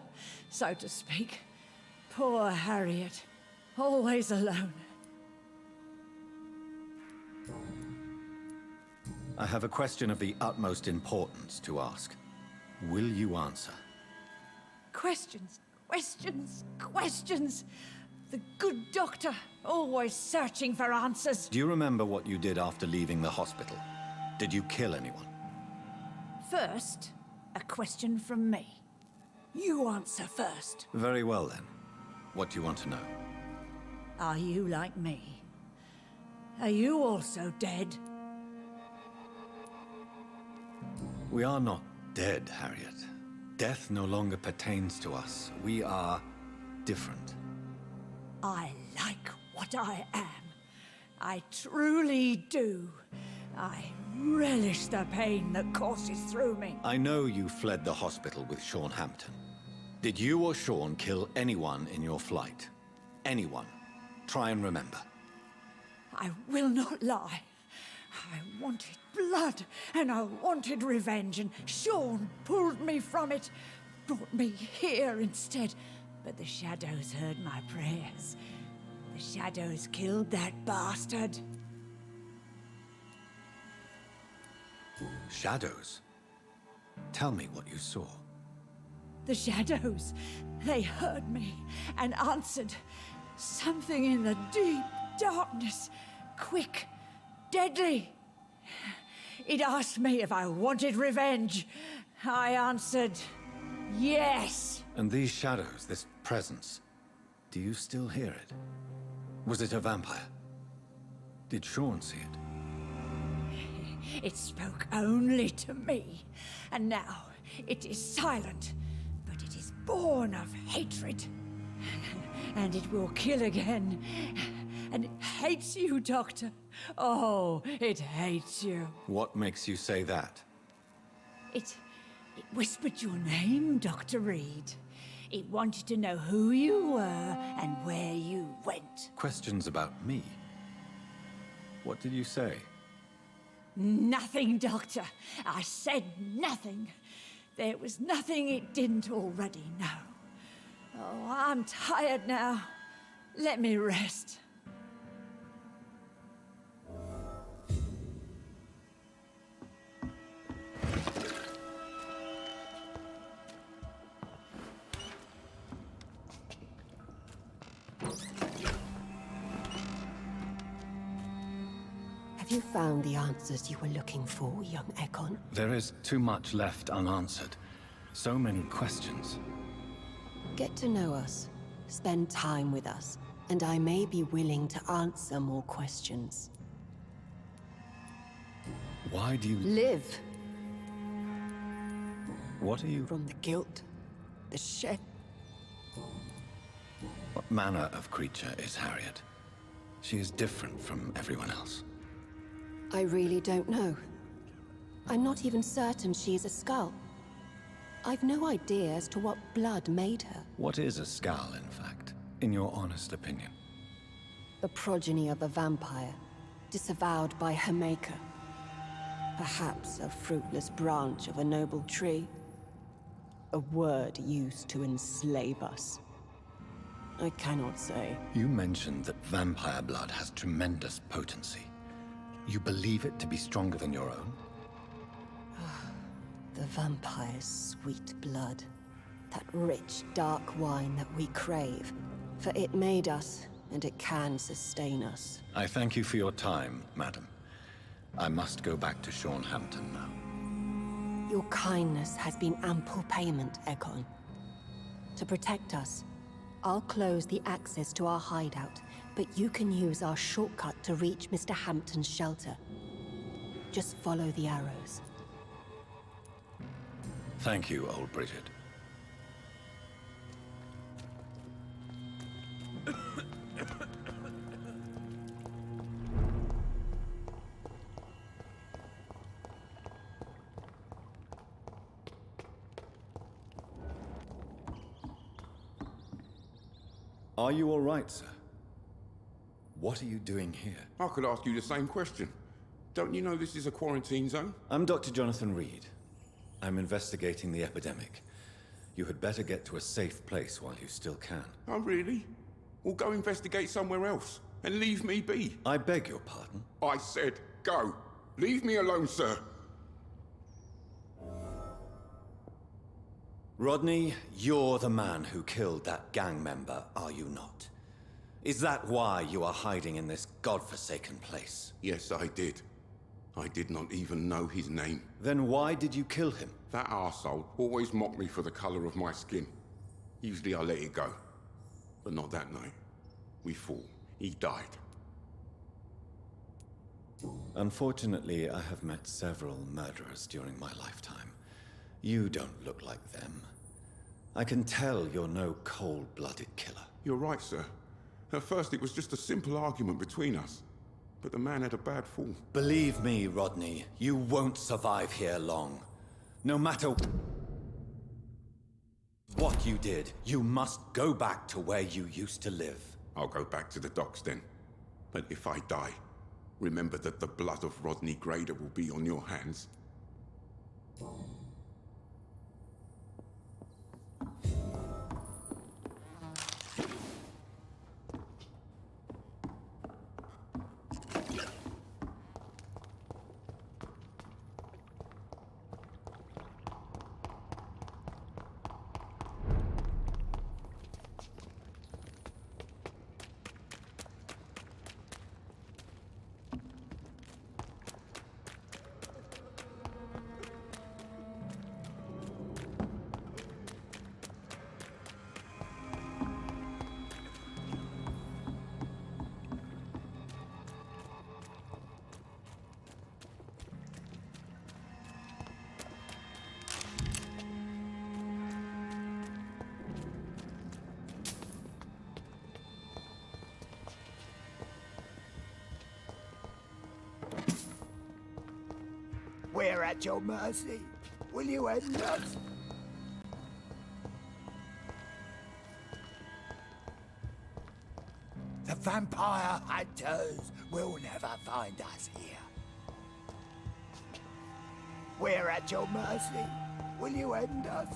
so to speak. Poor Harriet. Always alone. I have a question of the utmost importance to ask. Will you answer? Questions, questions, questions. The good doctor, always searching for answers. Do you remember what you did after leaving the hospital? Did you kill anyone? First, a question from me. You answer first. Very well then. What do you want to know? Are you like me? Are you also dead? We are not dead, Harriet. Death no longer pertains to us. We are different. I like what I am. I truly do. I relish the pain that courses through me. I know you fled the hospital with Sean Hampton. Did you or Sean kill anyone in your flight? Anyone? Try and remember. I will not lie. I wanted blood, and I wanted revenge, and Sean pulled me from it, brought me here instead. But the shadows heard my prayers. The shadows killed that bastard. Shadows? Tell me what you saw. The shadows, they heard me and answered. Something in the deep darkness, quick, deadly. It asked me if I wanted revenge. I answered, yes. And these shadows, this presence, do you still hear it? Was it a vampire? Did Sean see it? It spoke only to me, and now it is silent, but it is born of hatred. And it will kill again. And it hates you, Doctor. Oh, it hates you. What makes you say that? It whispered your name, Dr. Reed. It wanted to know who you were and where you went. Questions about me? What did you say? Nothing, Doctor. I said nothing. There was nothing it didn't already know. Oh, I'm tired now. Let me rest. Have you found the answers you were looking for, young Ekon? There is too much left unanswered. So many questions. Get to know us, spend time with us, and I may be willing to answer more questions. Why do you... Live! What are you... From the guilt, the shame. What manner of creature is Harriet? She is different from everyone else. I really don't know. I'm not even certain she is a skull. I've no idea as to what blood made her. What is a skull, in fact, in your honest opinion? The progeny of a vampire, disavowed by her maker. Perhaps a fruitless branch of a noble tree. A word used to enslave us. I cannot say. You mentioned that vampire blood has tremendous potency. You believe it to be stronger than your own? The vampire's sweet blood. That rich, dark wine that we crave. For it made us, and it can sustain us. I thank you for your time, madam. I must go back to Sean Hampton now. Your kindness has been ample payment, Ekon. To protect us, I'll close the access to our hideout, but you can use our shortcut to reach Mr. Hampton's shelter. Just follow the arrows. Thank you, old Bridget. Are you all right, sir? What are you doing here? I could ask you the same question. Don't you know this is a quarantine zone? I'm Dr. Jonathan Reed. I'm investigating the epidemic. You had better get to a safe place while you still can. Oh, really? Well, go investigate somewhere else and leave me be. I beg your pardon? I said go. Leave me alone, sir. Rodney, you're the man who killed that gang member, are you not? Is that why you are hiding in this godforsaken place? Yes, I did. I did not even know his name. Then why did you kill him? That arsehole always mocked me for the color of my skin. Usually I let it go. But not that night. We fought. He died. Unfortunately, I have met several murderers during my lifetime. You don't look like them. I can tell you're no cold-blooded killer. You're right, sir. At first it was just a simple argument between us. But the man had a bad fall. Believe me, Rodney, you won't survive here long. No matter what you did, you must go back to where you used to live. I'll go back to the docks then. But if I die, remember that the blood of Rodney Grader will be on your hands. We're at your mercy. Will you end us? The vampire hunters will never find us here. We're at your mercy. Will you end us?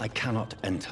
I cannot enter.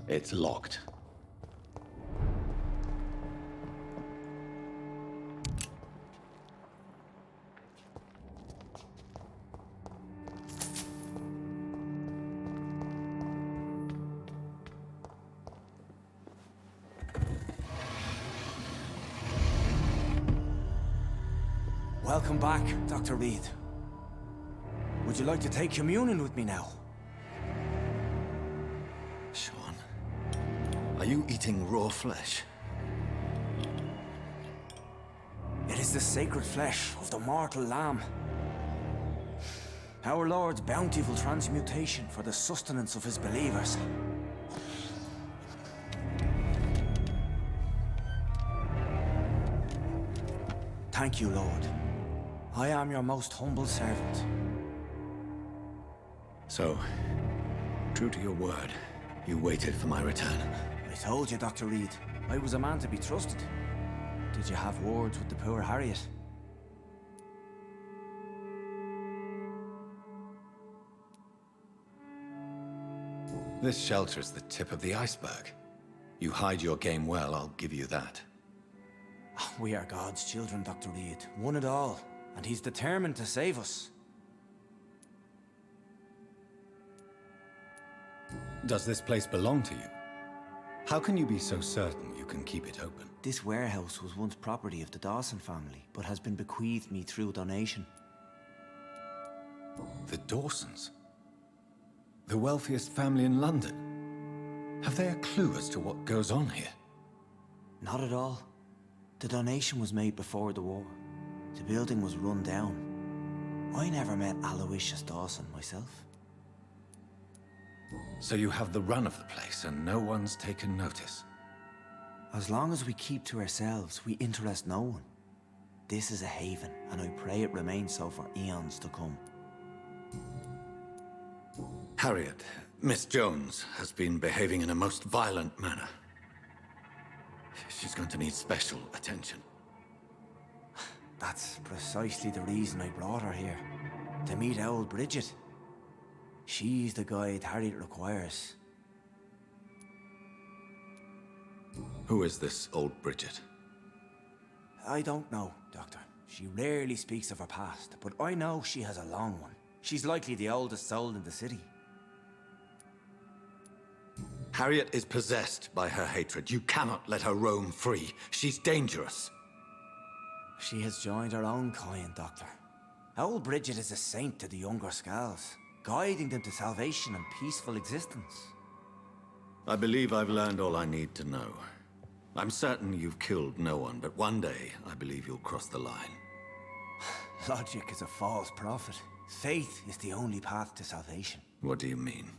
It's locked. Welcome back, Dr. Reed. Would you like to take communion with me now? Sean, are you eating raw flesh? It is the sacred flesh of the mortal lamb. Our Lord's bountiful transmutation for the sustenance of his believers. Thank you, Lord. I am your most humble servant. So, true to your word, you waited for my return. I told you, Dr. Reed, I was a man to be trusted. Did you have words with the poor Harriet? This shelter is the tip of the iceberg. You hide your game well, I'll give you that. We are God's children, Dr. Reed. One and all. And he's determined to save us. Does this place belong to you? How can you be so certain you can keep it open? This warehouse was once property of the Dawson family, but has been bequeathed me through donation. The Dawsons? The wealthiest family in London? Have they a clue as to what goes on here? Not at all. The donation was made before the war. The building was run down. I never met Aloysius Dawson myself. So you have the run of the place and no one's taken notice? As long as we keep to ourselves, we interest no one. This is a haven, and I pray it remains so for eons to come. Harriet, Miss Jones, has been behaving in a most violent manner. She's going to need special attention. That's precisely the reason I brought her here. To meet old Bridget. She's the guide Harriet requires. Who is this old Bridget? I don't know, Doctor. She rarely speaks of her past, but I know she has a long one. She's likely the oldest soul in the city. Harriet is possessed by her hatred. You cannot let her roam free. She's dangerous. She has joined her own kind, Doctor. Old Bridget is a saint to the younger Scals, guiding them to salvation and peaceful existence. I believe I've learned all I need to know. I'm certain you've killed no one, but one day I believe you'll cross the line. Logic is a false prophet. Faith is the only path to salvation. What do you mean?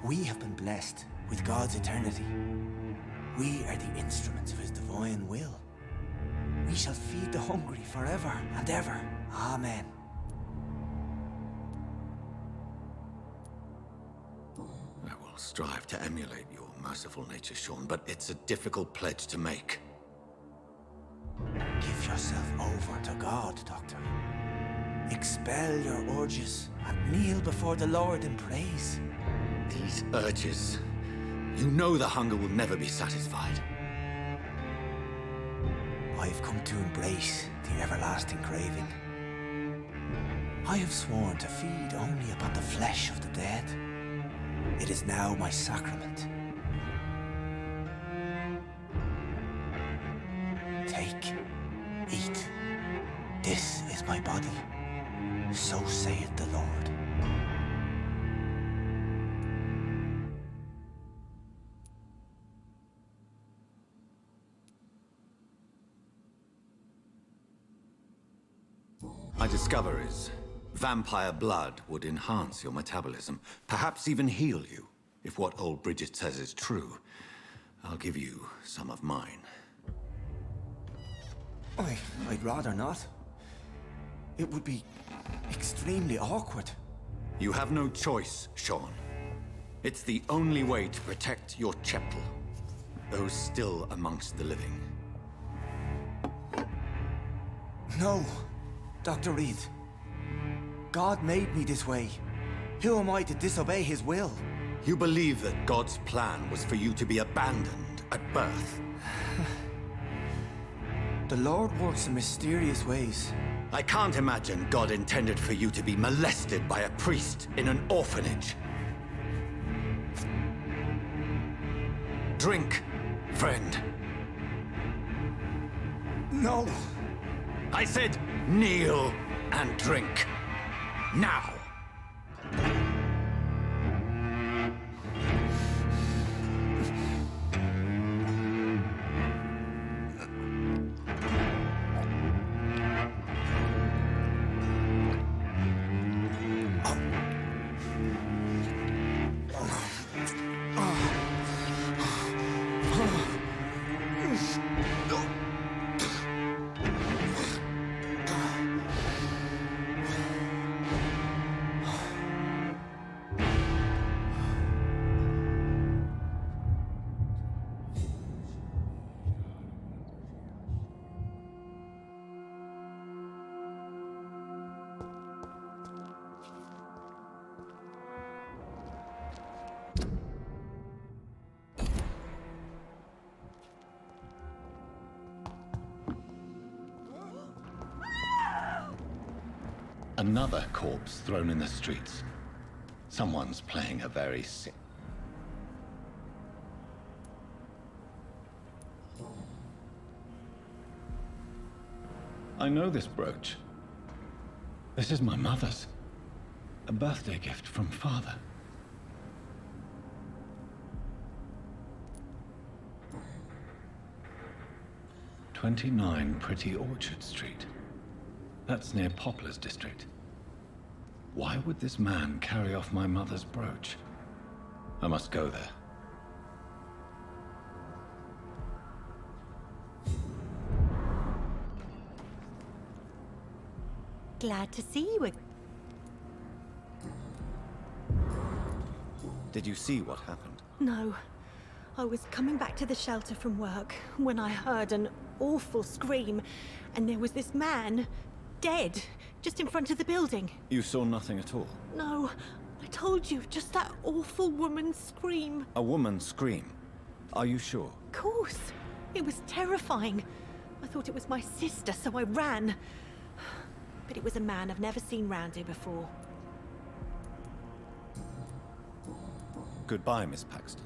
We have been blessed with God's eternity. We are the instruments of his divine will. We shall feed the hungry forever and ever. Amen. I will I'll strive to emulate your merciful nature, Sean, but it's a difficult pledge to make. Give yourself over to God, Doctor. Expel your urges and kneel before the Lord in praise. These urges... You know the hunger will never be satisfied. I've come to embrace the everlasting craving. I have sworn to feed only upon the flesh of the dead. It is now my sacrament. Take, eat. This is my body. So saith the Lord. My discover is vampire blood would enhance your metabolism, perhaps even heal you. If what old Bridget says is true, I'll give you some of mine. I'd rather not. It would be extremely awkward. You have no choice, Sean. It's the only way to protect your cheptel, those still amongst the living. No, Dr. Reed. God made me this way. Who am I to disobey his will? You believe that God's plan was for you to be abandoned at birth? The Lord works in mysterious ways. I can't imagine God intended for you to be molested by a priest in an orphanage. Drink, friend. No! I said kneel and drink. Now! Another corpse thrown in the streets. Someone's playing a very sick... I know this brooch. This is my mother's. A birthday gift from father. "29 Pretty Orchard Street. That's near Poplar's district. Why would this man carry off my mother's brooch? I must go there. Glad to see you again. Did you see what happened? No. I was coming back to the shelter from work when I heard an awful scream, and there was this man, dead, just in front of the building. You saw nothing at all? No, I told you, just that awful woman's scream. A woman's scream? Are you sure? Of course. It was terrifying. I thought it was my sister, so I ran. But it was a man I've never seen round here before. Goodbye, Miss Paxton.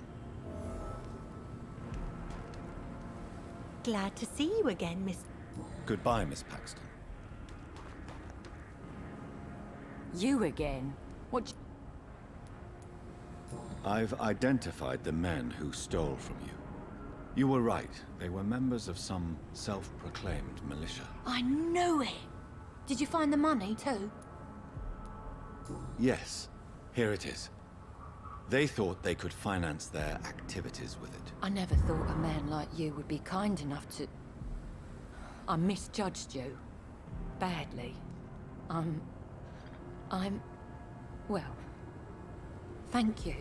Glad to see you again, Miss... Goodbye, Miss Paxton. You again? What? I've identified the men who stole from you. You were right. They were members of some self-proclaimed militia. I knew it! Did you find the money, too? Yes. Here it is. They thought they could finance their activities with it. I never thought a man like you would be kind enough to... I misjudged you. Badly. Well... Thank you,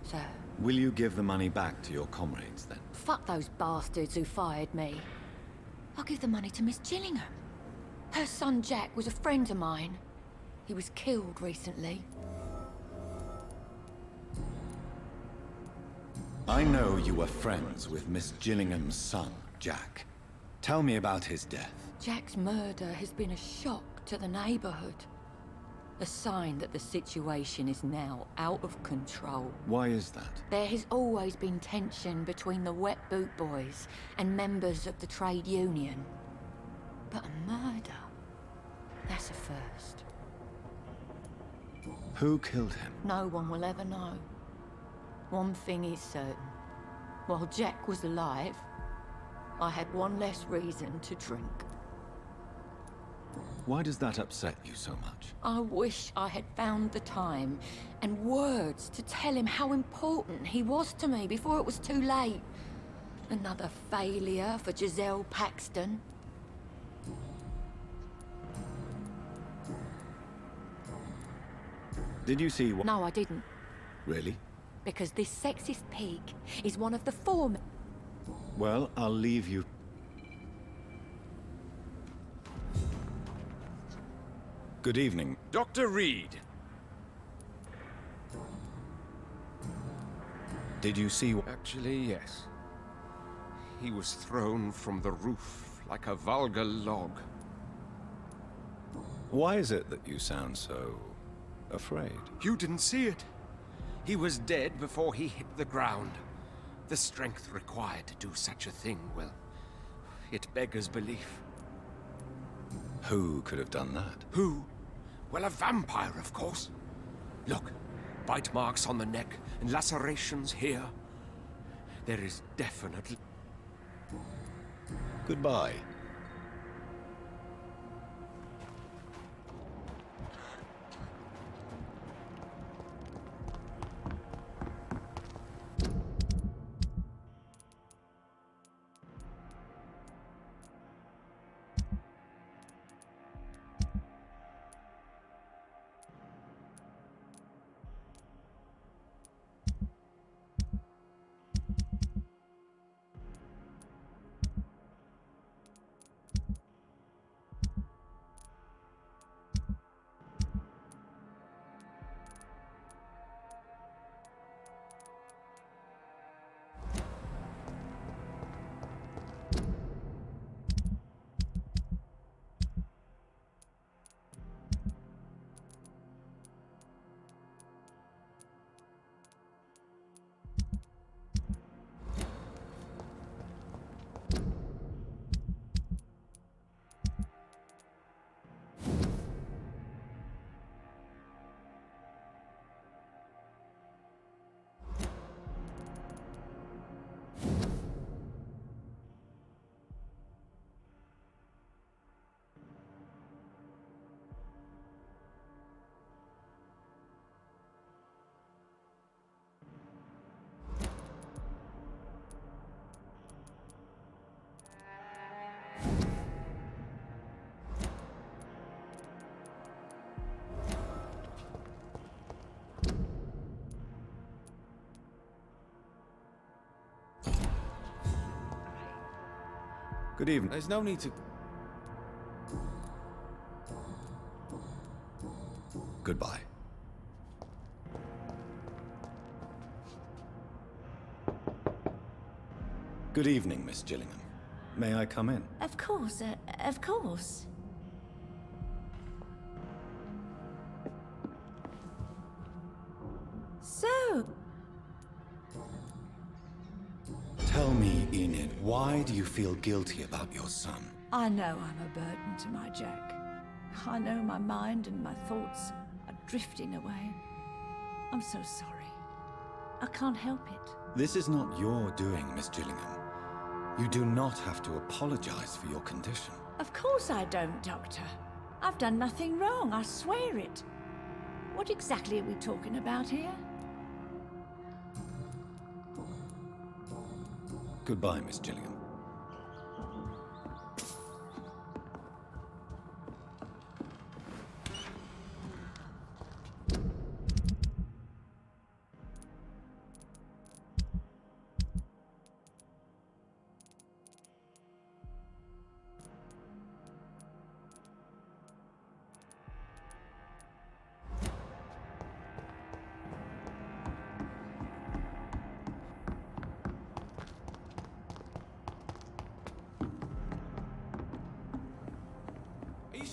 sir. Will you give the money back to your comrades, then? Fuck those bastards who fired me. I'll give the money to Miss Gillingham. Her son Jack was a friend of mine. He was killed recently. I know you were friends with Miss Gillingham's son, Jack. Tell me about his death. Jack's murder has been a shock to the neighborhood. A sign that the situation is now out of control. Why is that? There has always been tension between the Wet Boot Boys and members of the trade union. But a murder? That's a first. Who killed him? No one will ever know. One thing is certain. While Jack was alive, I had one less reason to drink. Why does that upset you so much? I wish I had found the time and words to tell him how important he was to me before it was too late. Another failure for Giselle Paxton. Did you see what— No, I didn't. Really? Because this sexist pig is one of the foremen. Well, I'll leave you. Good evening. Dr. Reed. Did you see— Actually, yes. He was thrown from the roof like a vulgar log. Why is it that you sound so afraid? You didn't see it. He was dead before he hit the ground. The strength required to do such a thing, well, it beggars belief. Who could have done that? Who? Well, a vampire, of course. Look, bite marks on the neck and lacerations here. There is definitely... Goodbye. Good evening. There's no need to... Goodbye. Good evening, Miss Gillingham. May I come in? Of course, of course. So, Tell me, Enid, why do you feel guilty about your son? I know I'm a burden to my Jack. I know my mind and my thoughts are drifting away. I'm so sorry. I can't help it. This is not your doing, Miss Gillingham. You do not have to apologize for your condition. Of course I don't, Doctor. I've done nothing wrong, I swear it. What exactly are we talking about here? Goodbye, Miss Gillingham.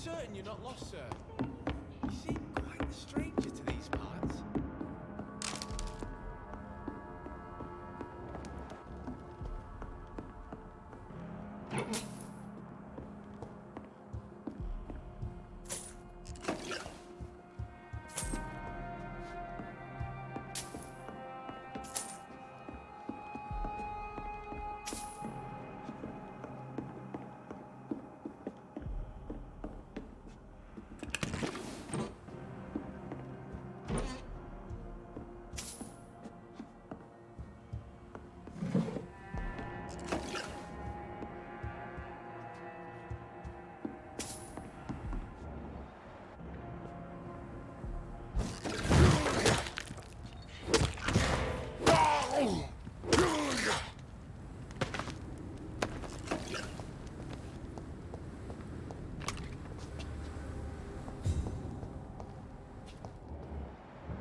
certain you're not lost, sir? You seem quite a stranger to these parts.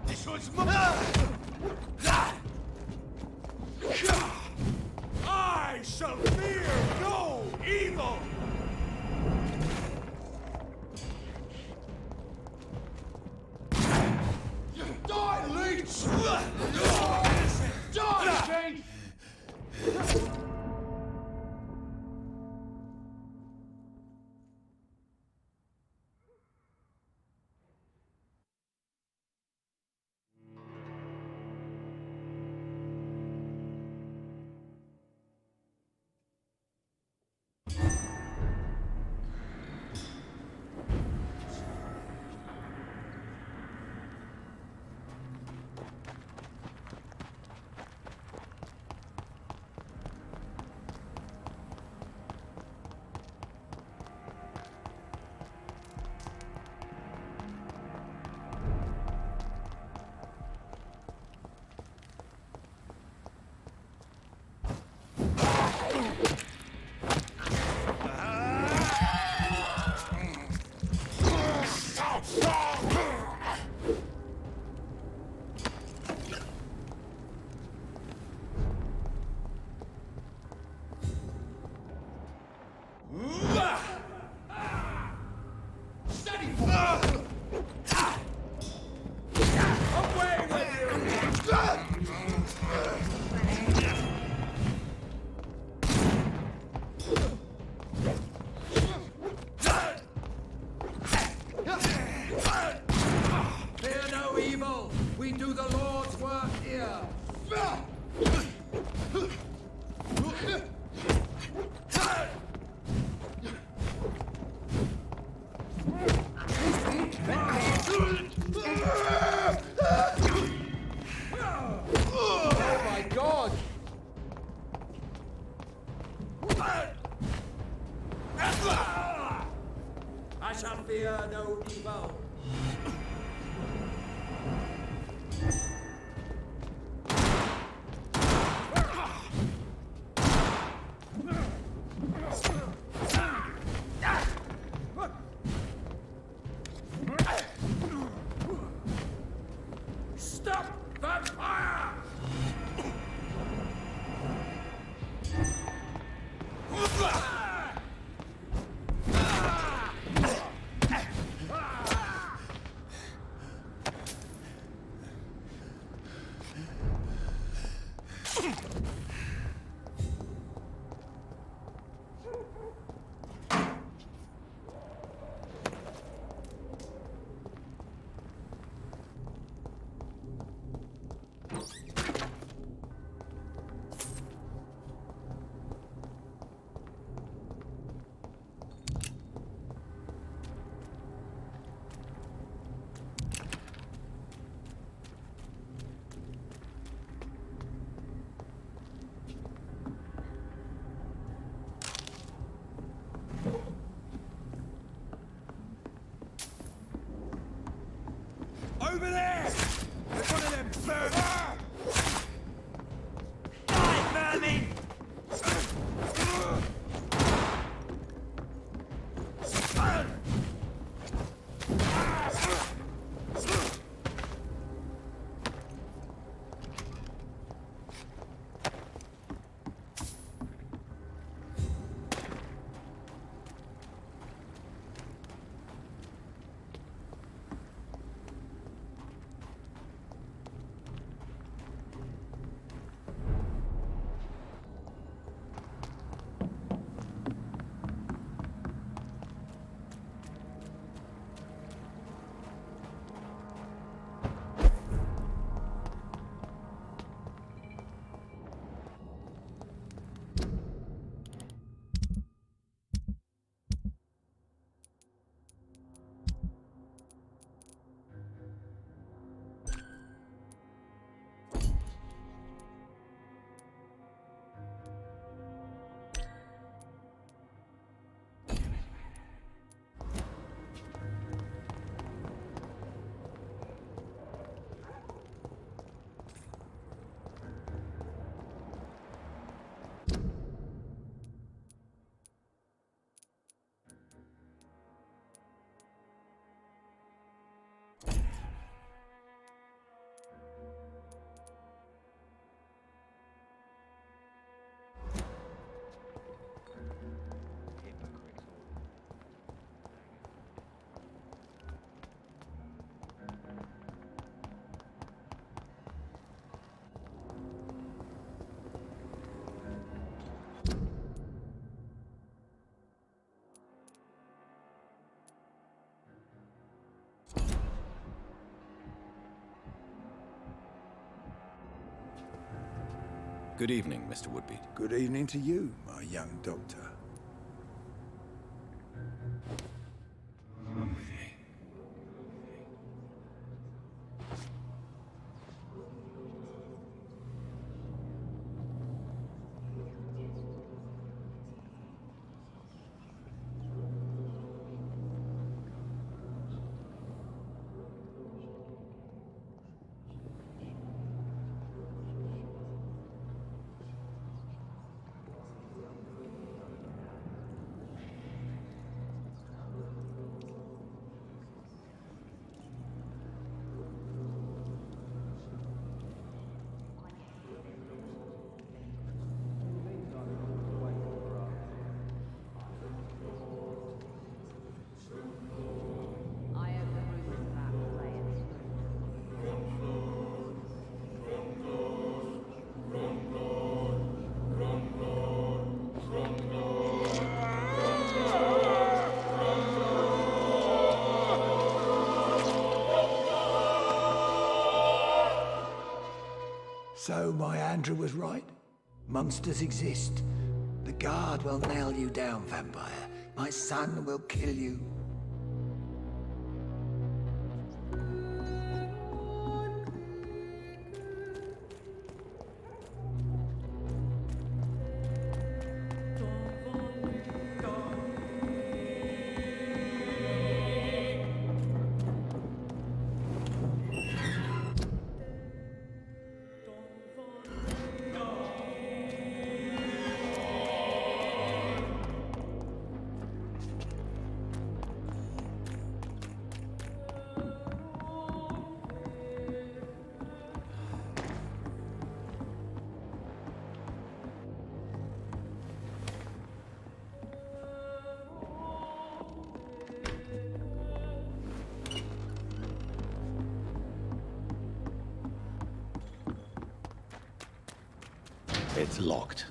This was I shall fear no evil! Die, leech! Die, Faith! I shall fear no evil. Stop, Vampyr! Good evening, Mr. Woodbeat. Good evening to you, my young doctor. So my Andrew was right. Monsters exist. The guard will nail you down, Vampire. My son will kill you. It's locked.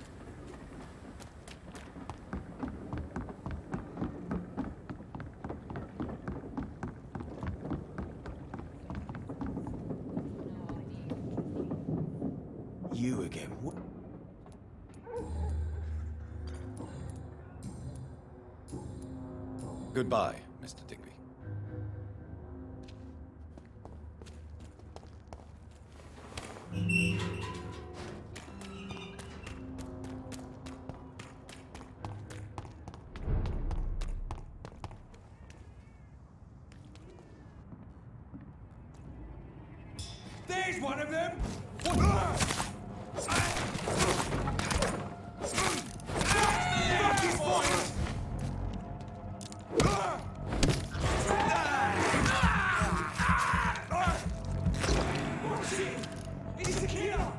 You again? What? Goodbye, Mr. Digby. There's one of them! He's a killer!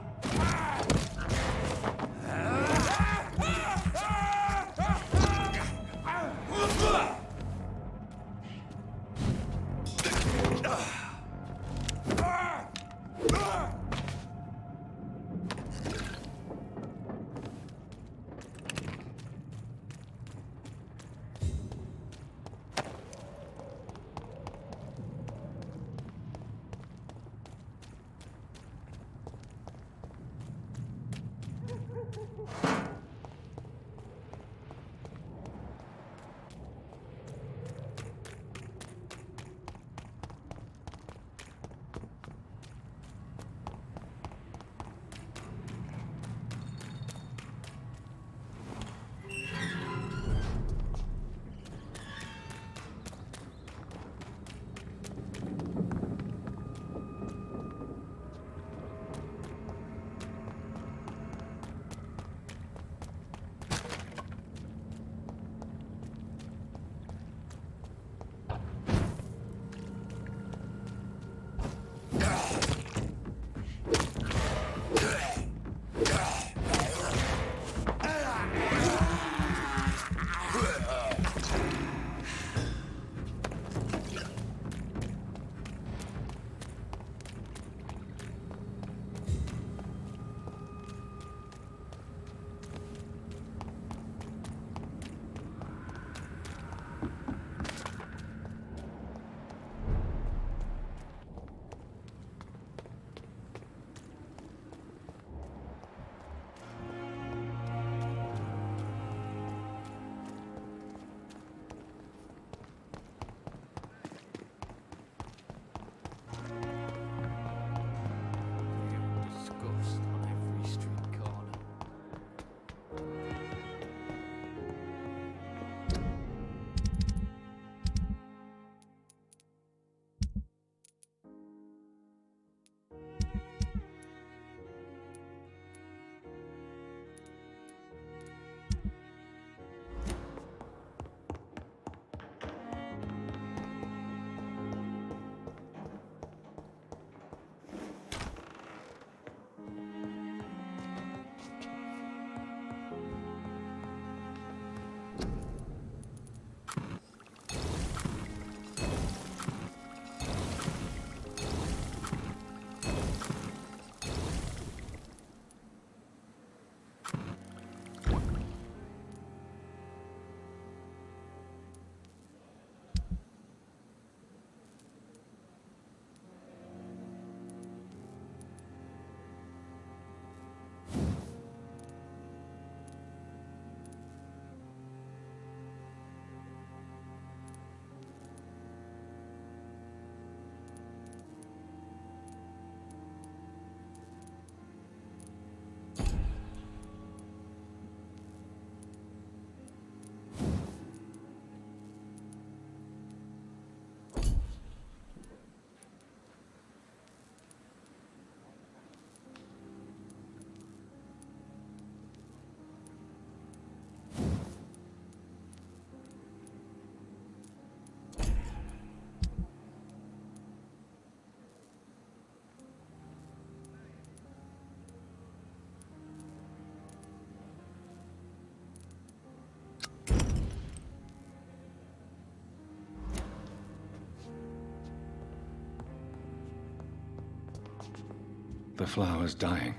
The flower's dying.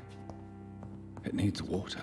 It needs water.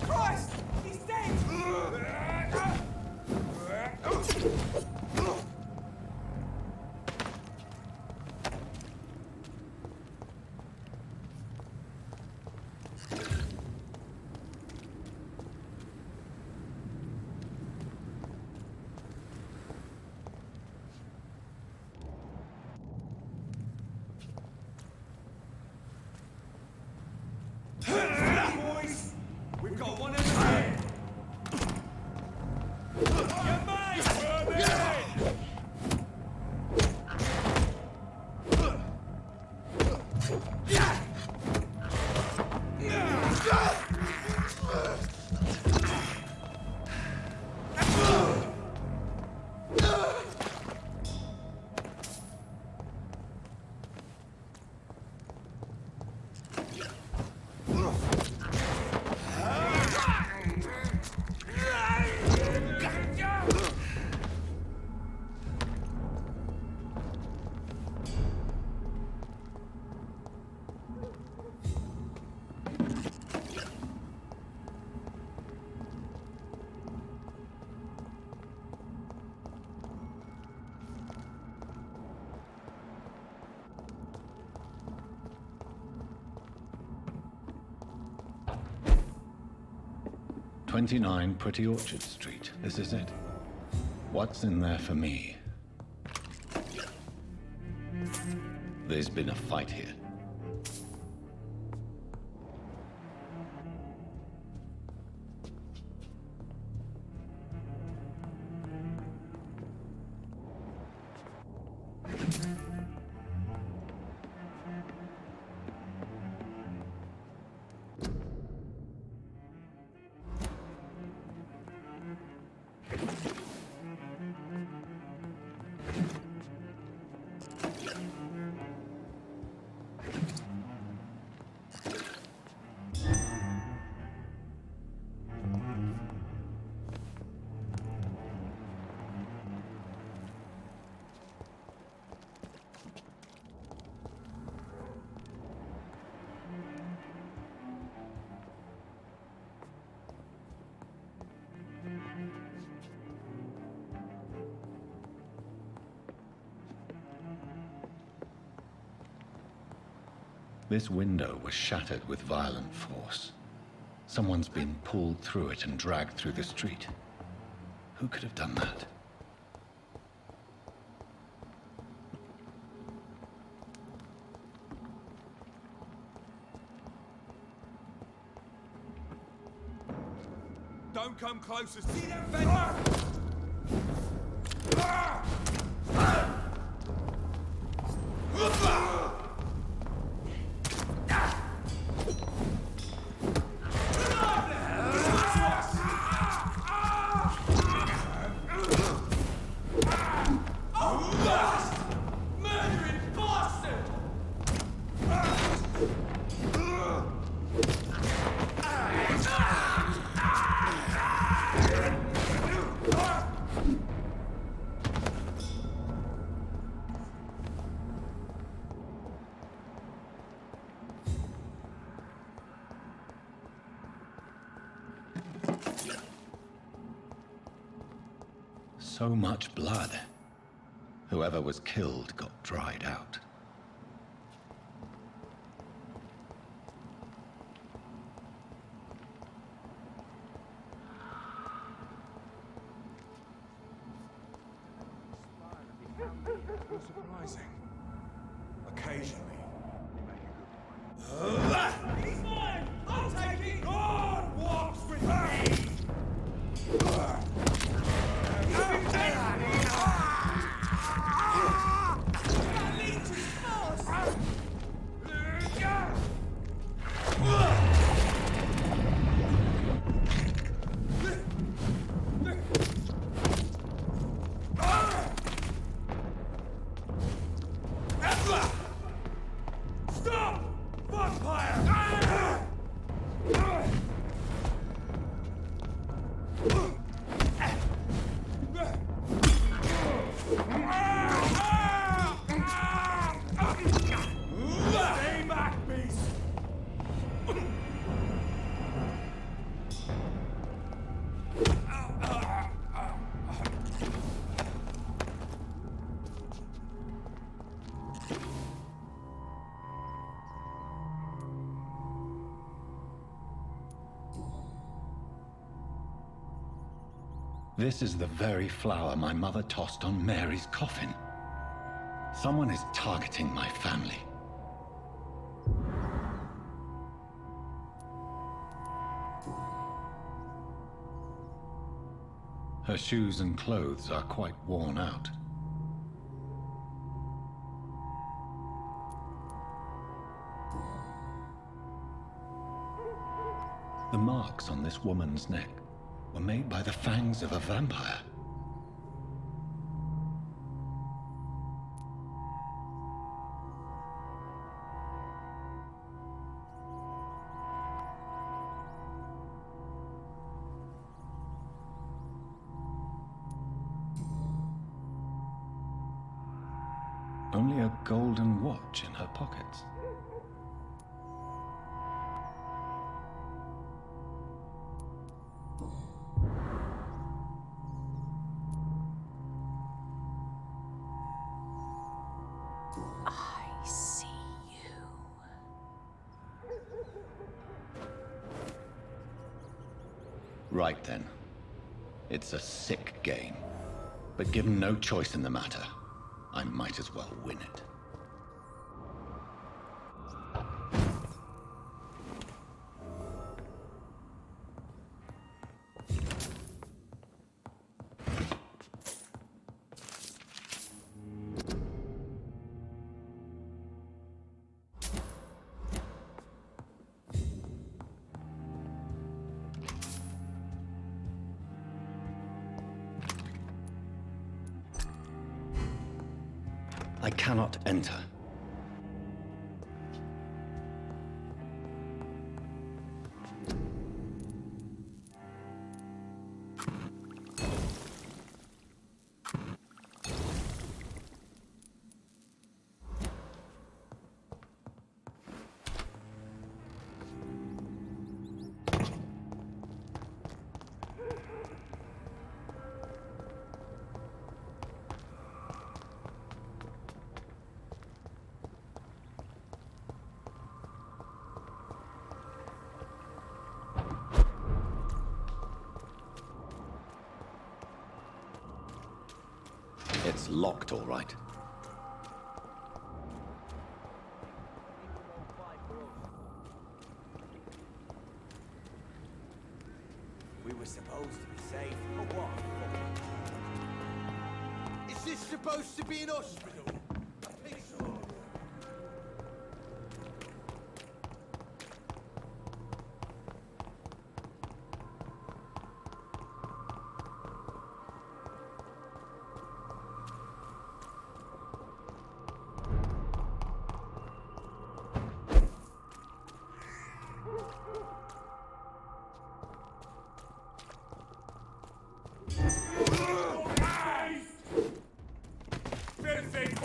Christ! He's dead! 29 Pretty Orchard Street. This is it. What's in there for me? There's been a fight here. This window was shattered with violent force. Someone's been pulled through it and dragged through the street. Who could have done that? Don't come closer. See that fence? So much blood. Whoever was killed got dried out. You're surprising. Occasionally. He's mine! I'm taking God walks with me! That leech is fast! Stop! Vampyr! Stay back, beast! This is the very flower my mother tossed on Mary's coffin. Someone is targeting my family. Her shoes and clothes are quite worn out. The marks on this woman's neck were made by the fangs of a vampire. Only a golden watch in her pockets. I see you. Right then. It's a sick game. But given no choice in the matter, I might as well win it. I cannot enter. It's locked, all right. We were supposed to be safe, but what? Is this supposed to be an hospital? I think so. Filthy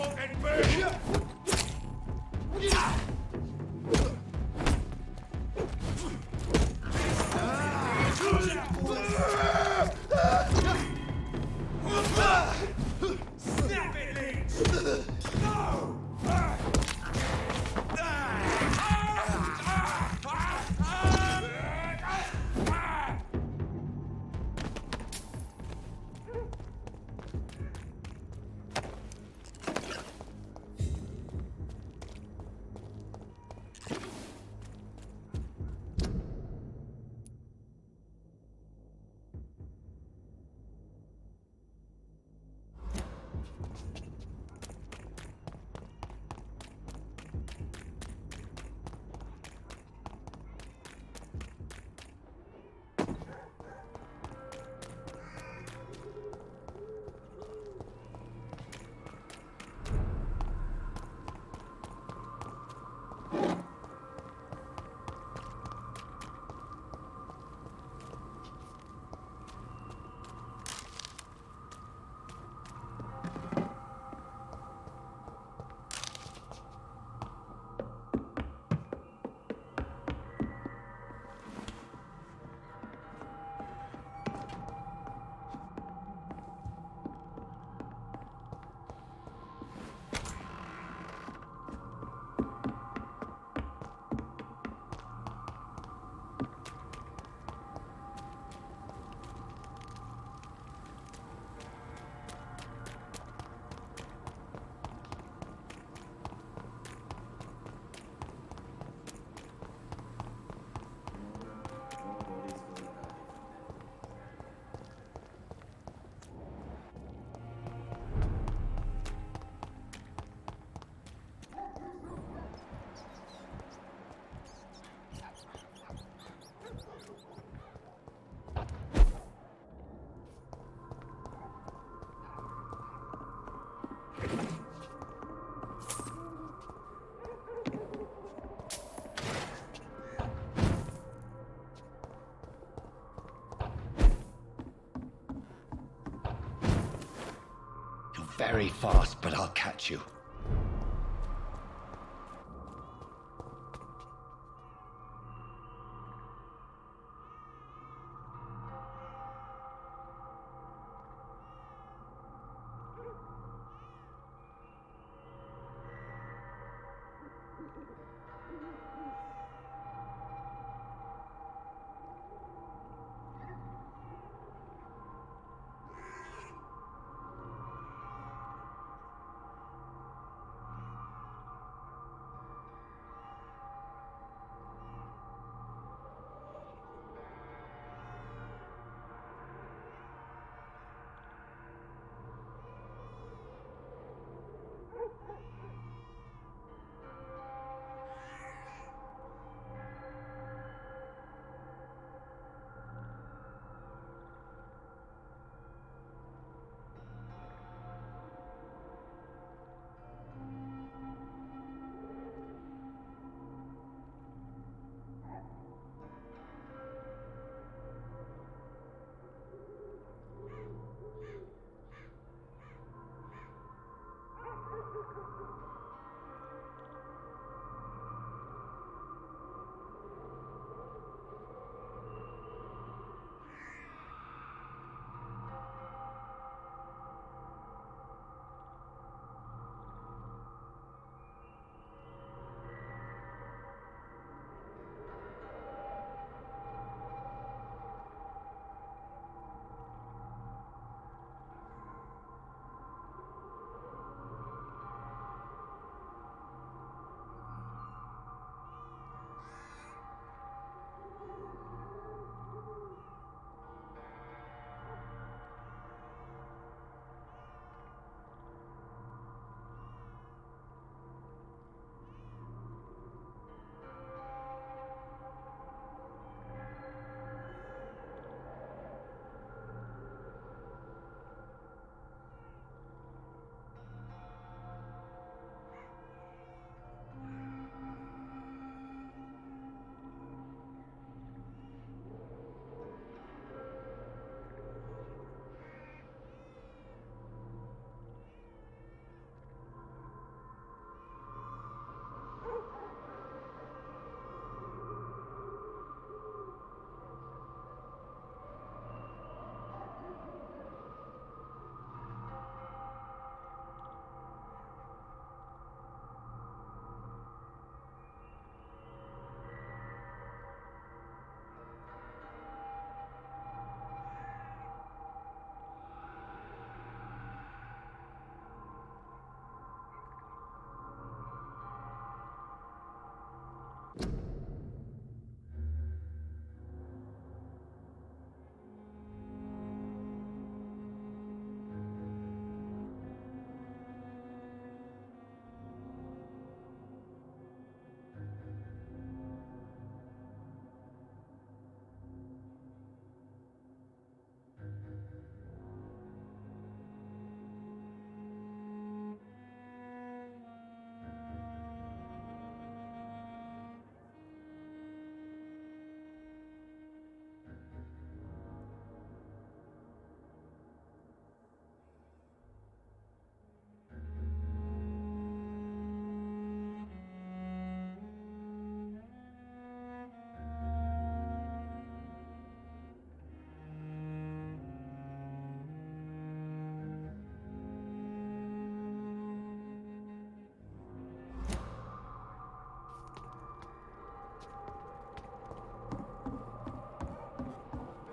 very fast, but I'll catch you.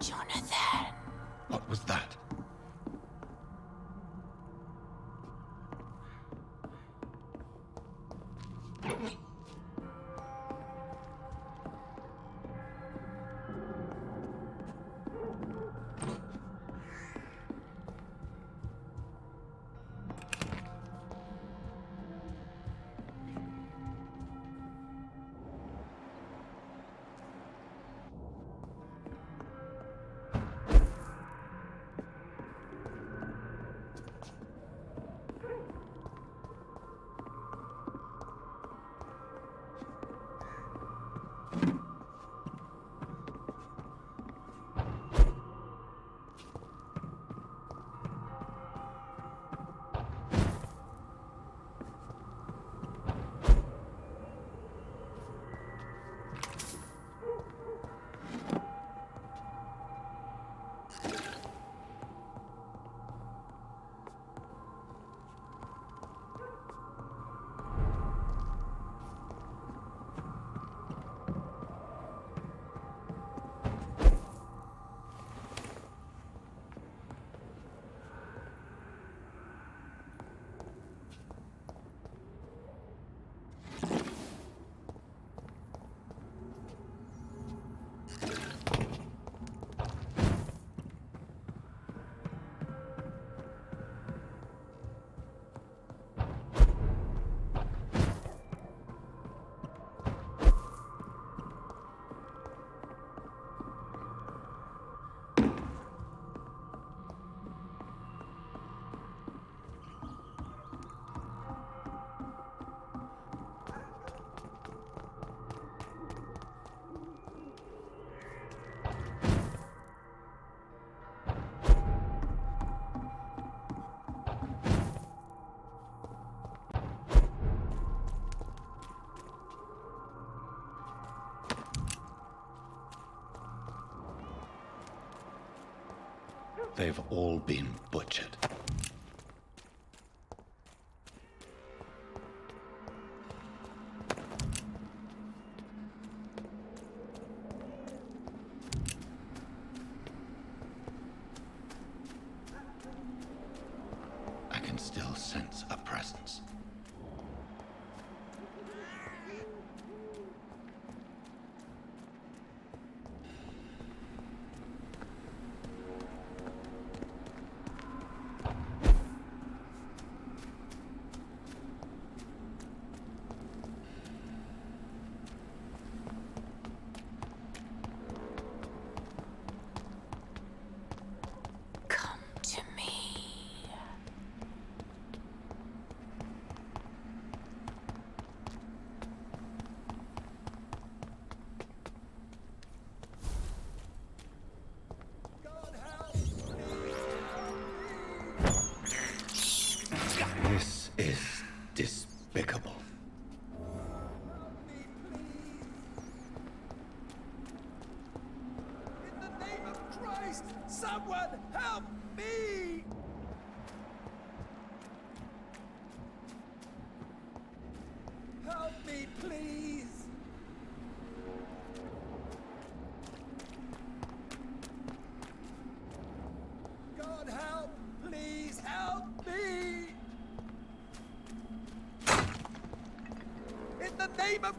Jonathan! What was that? They've all been butchered. I can still sense a presence. Come to me. This is despicable. In the name of Christ, someone help me! Help me, please! God help! Please help me! In the name of...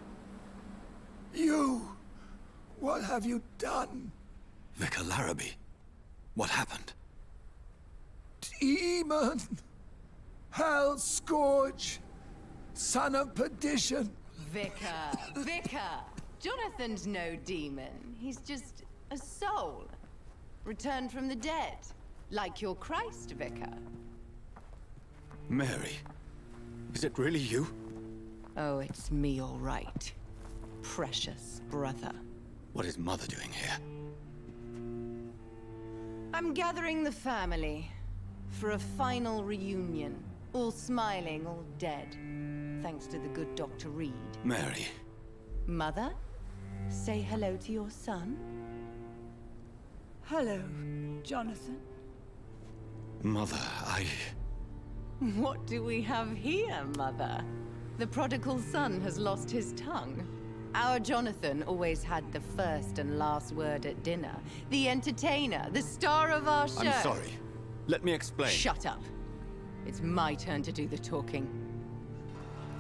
You! What have you done? Vicar Larrabee, what happened? Demon! Hell scourge! Son of perdition! Vicar! Jonathan's no demon. He's just a soul. Returned from the dead. Like your Christ, Vicar. Mary, is it really you? Oh, it's me, all right. Precious brother. What is Mother doing here? I'm gathering the family for a final reunion. All smiling, all dead. Thanks to the good Dr. Reed. Mary. Mother, say hello to your son. Hello, Jonathan. Mother, What do we have here, Mother? The prodigal son has lost his tongue. Our Jonathan always had the first and last word at dinner. The entertainer, the star of our show. I'm sorry. Let me explain. Shut up. It's my turn to do the talking.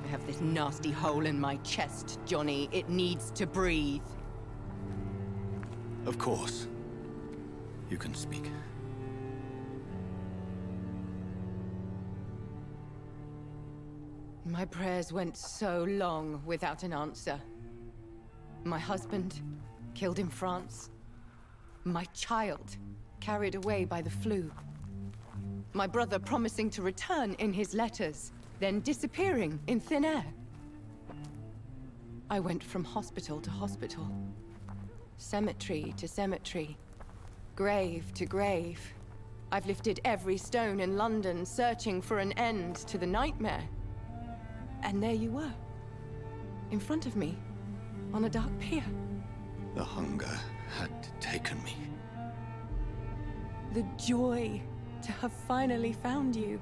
I have this nasty hole in my chest, Johnny. It needs to breathe. Of course. You can speak. My prayers went so long without an answer. My husband, killed in France. My child, carried away by the flu. My brother promising to return in his letters, then disappearing in thin air. I went from hospital to hospital. Cemetery to cemetery. Grave to grave. I've lifted every stone in London, searching for an end to the nightmare. And there you were. In front of me. On a dark pier. The hunger had taken me. The joy to have finally found you.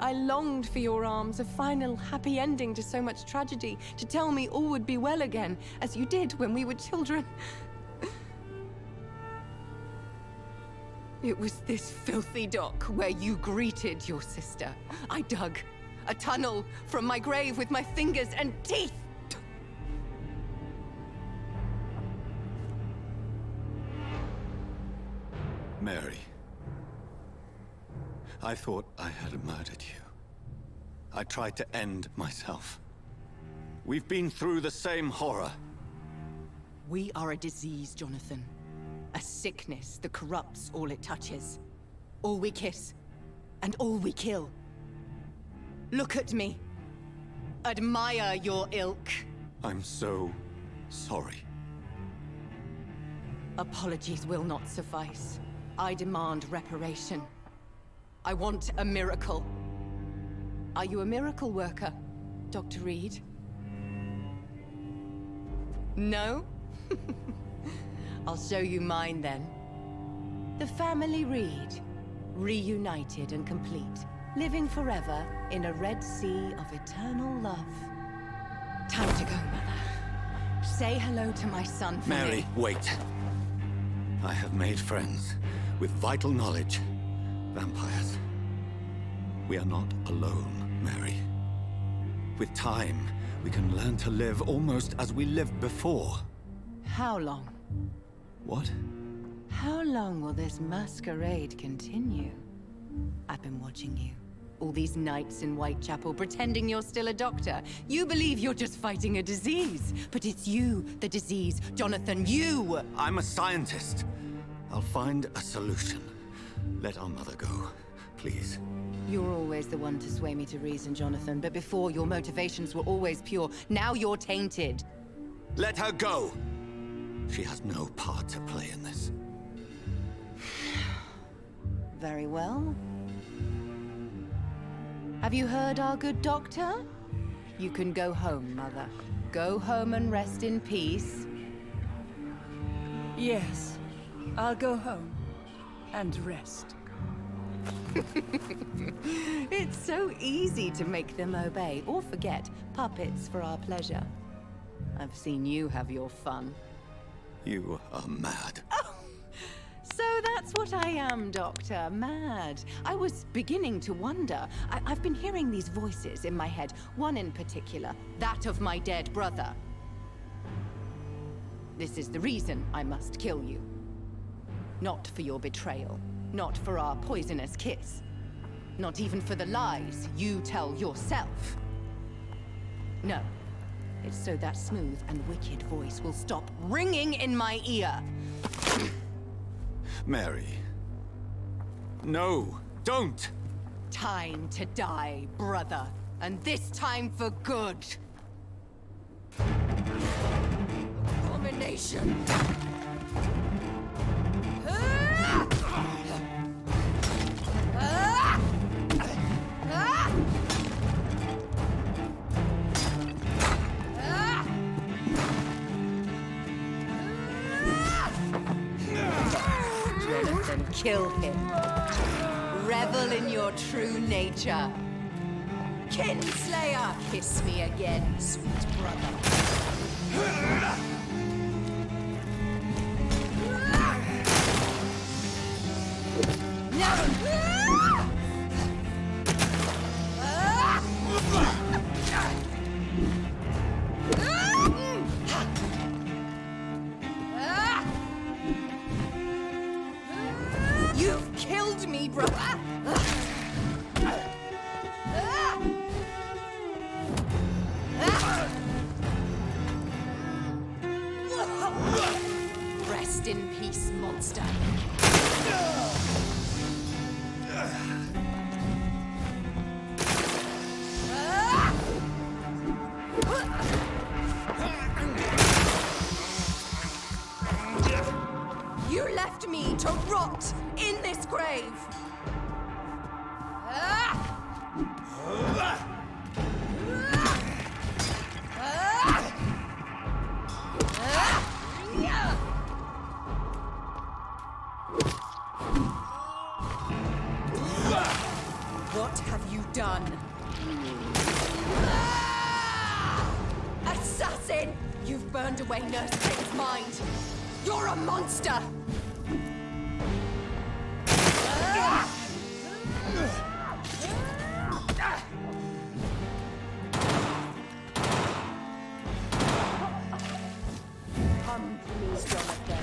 I longed for your arms, a final happy ending to so much tragedy, to tell me all would be well again, as you did when we were children. It was this filthy dock where you greeted your sister. I dug a tunnel from my grave with my fingers and teeth. Mary. I thought I had murdered you. I tried to end myself. We've been through the same horror. We are a disease, Jonathan. A sickness that corrupts all it touches. All we kiss, and all we kill. Look at me. Admire your ilk. I'm so sorry. Apologies will not suffice. I demand reparation. I want a miracle. Are you a miracle worker, Dr. Reed? No? I'll show you mine then. The family Reed. Reunited and complete. Living forever in a red sea of eternal love. Time to go, Mother. Say hello to my son for Mary, me. wait. I have made friends with vital knowledge. Vampires. We are not alone, Mary. With time, we can learn to live almost as we lived before. How long? What? How long will this masquerade continue? I've been watching you. All these nights in Whitechapel pretending you're still a doctor. You believe you're just fighting a disease. But it's you, the disease. Jonathan, you! I'm a scientist. I'll find a solution. Let our mother go, please. You're always the one to sway me to reason, Jonathan. But before, your motivations were always pure. Now you're tainted. Let her go! She has no part to play in this. Very well. Have you heard our good doctor? You can go home, Mother. Go home and rest in peace. Yes, I'll go home and rest. It's so easy to make them obey or forget. Puppets for our pleasure. I've seen you have your fun. You are mad. So that's what I am, Doctor. Mad. I was beginning to wonder. I've been hearing these voices in my head. One in particular. That of my dead brother. This is the reason I must kill you. Not for your betrayal. Not for our poisonous kiss. Not even for the lies you tell yourself. No. It's so that smooth and wicked voice will stop ringing in my ear. Mary. No, don't! Time to die, brother. And this time for good. Abomination! Jonathan, kill him. Revel in your true nature. Kinslayer, kiss me again, sweet brother. You've killed me, brother! Rest in peace, monster. You left me to rot in this grave! What have you done? Assassin! You've burned away Nurse Kate's mind! You're a monster! Come to me, Jonathan.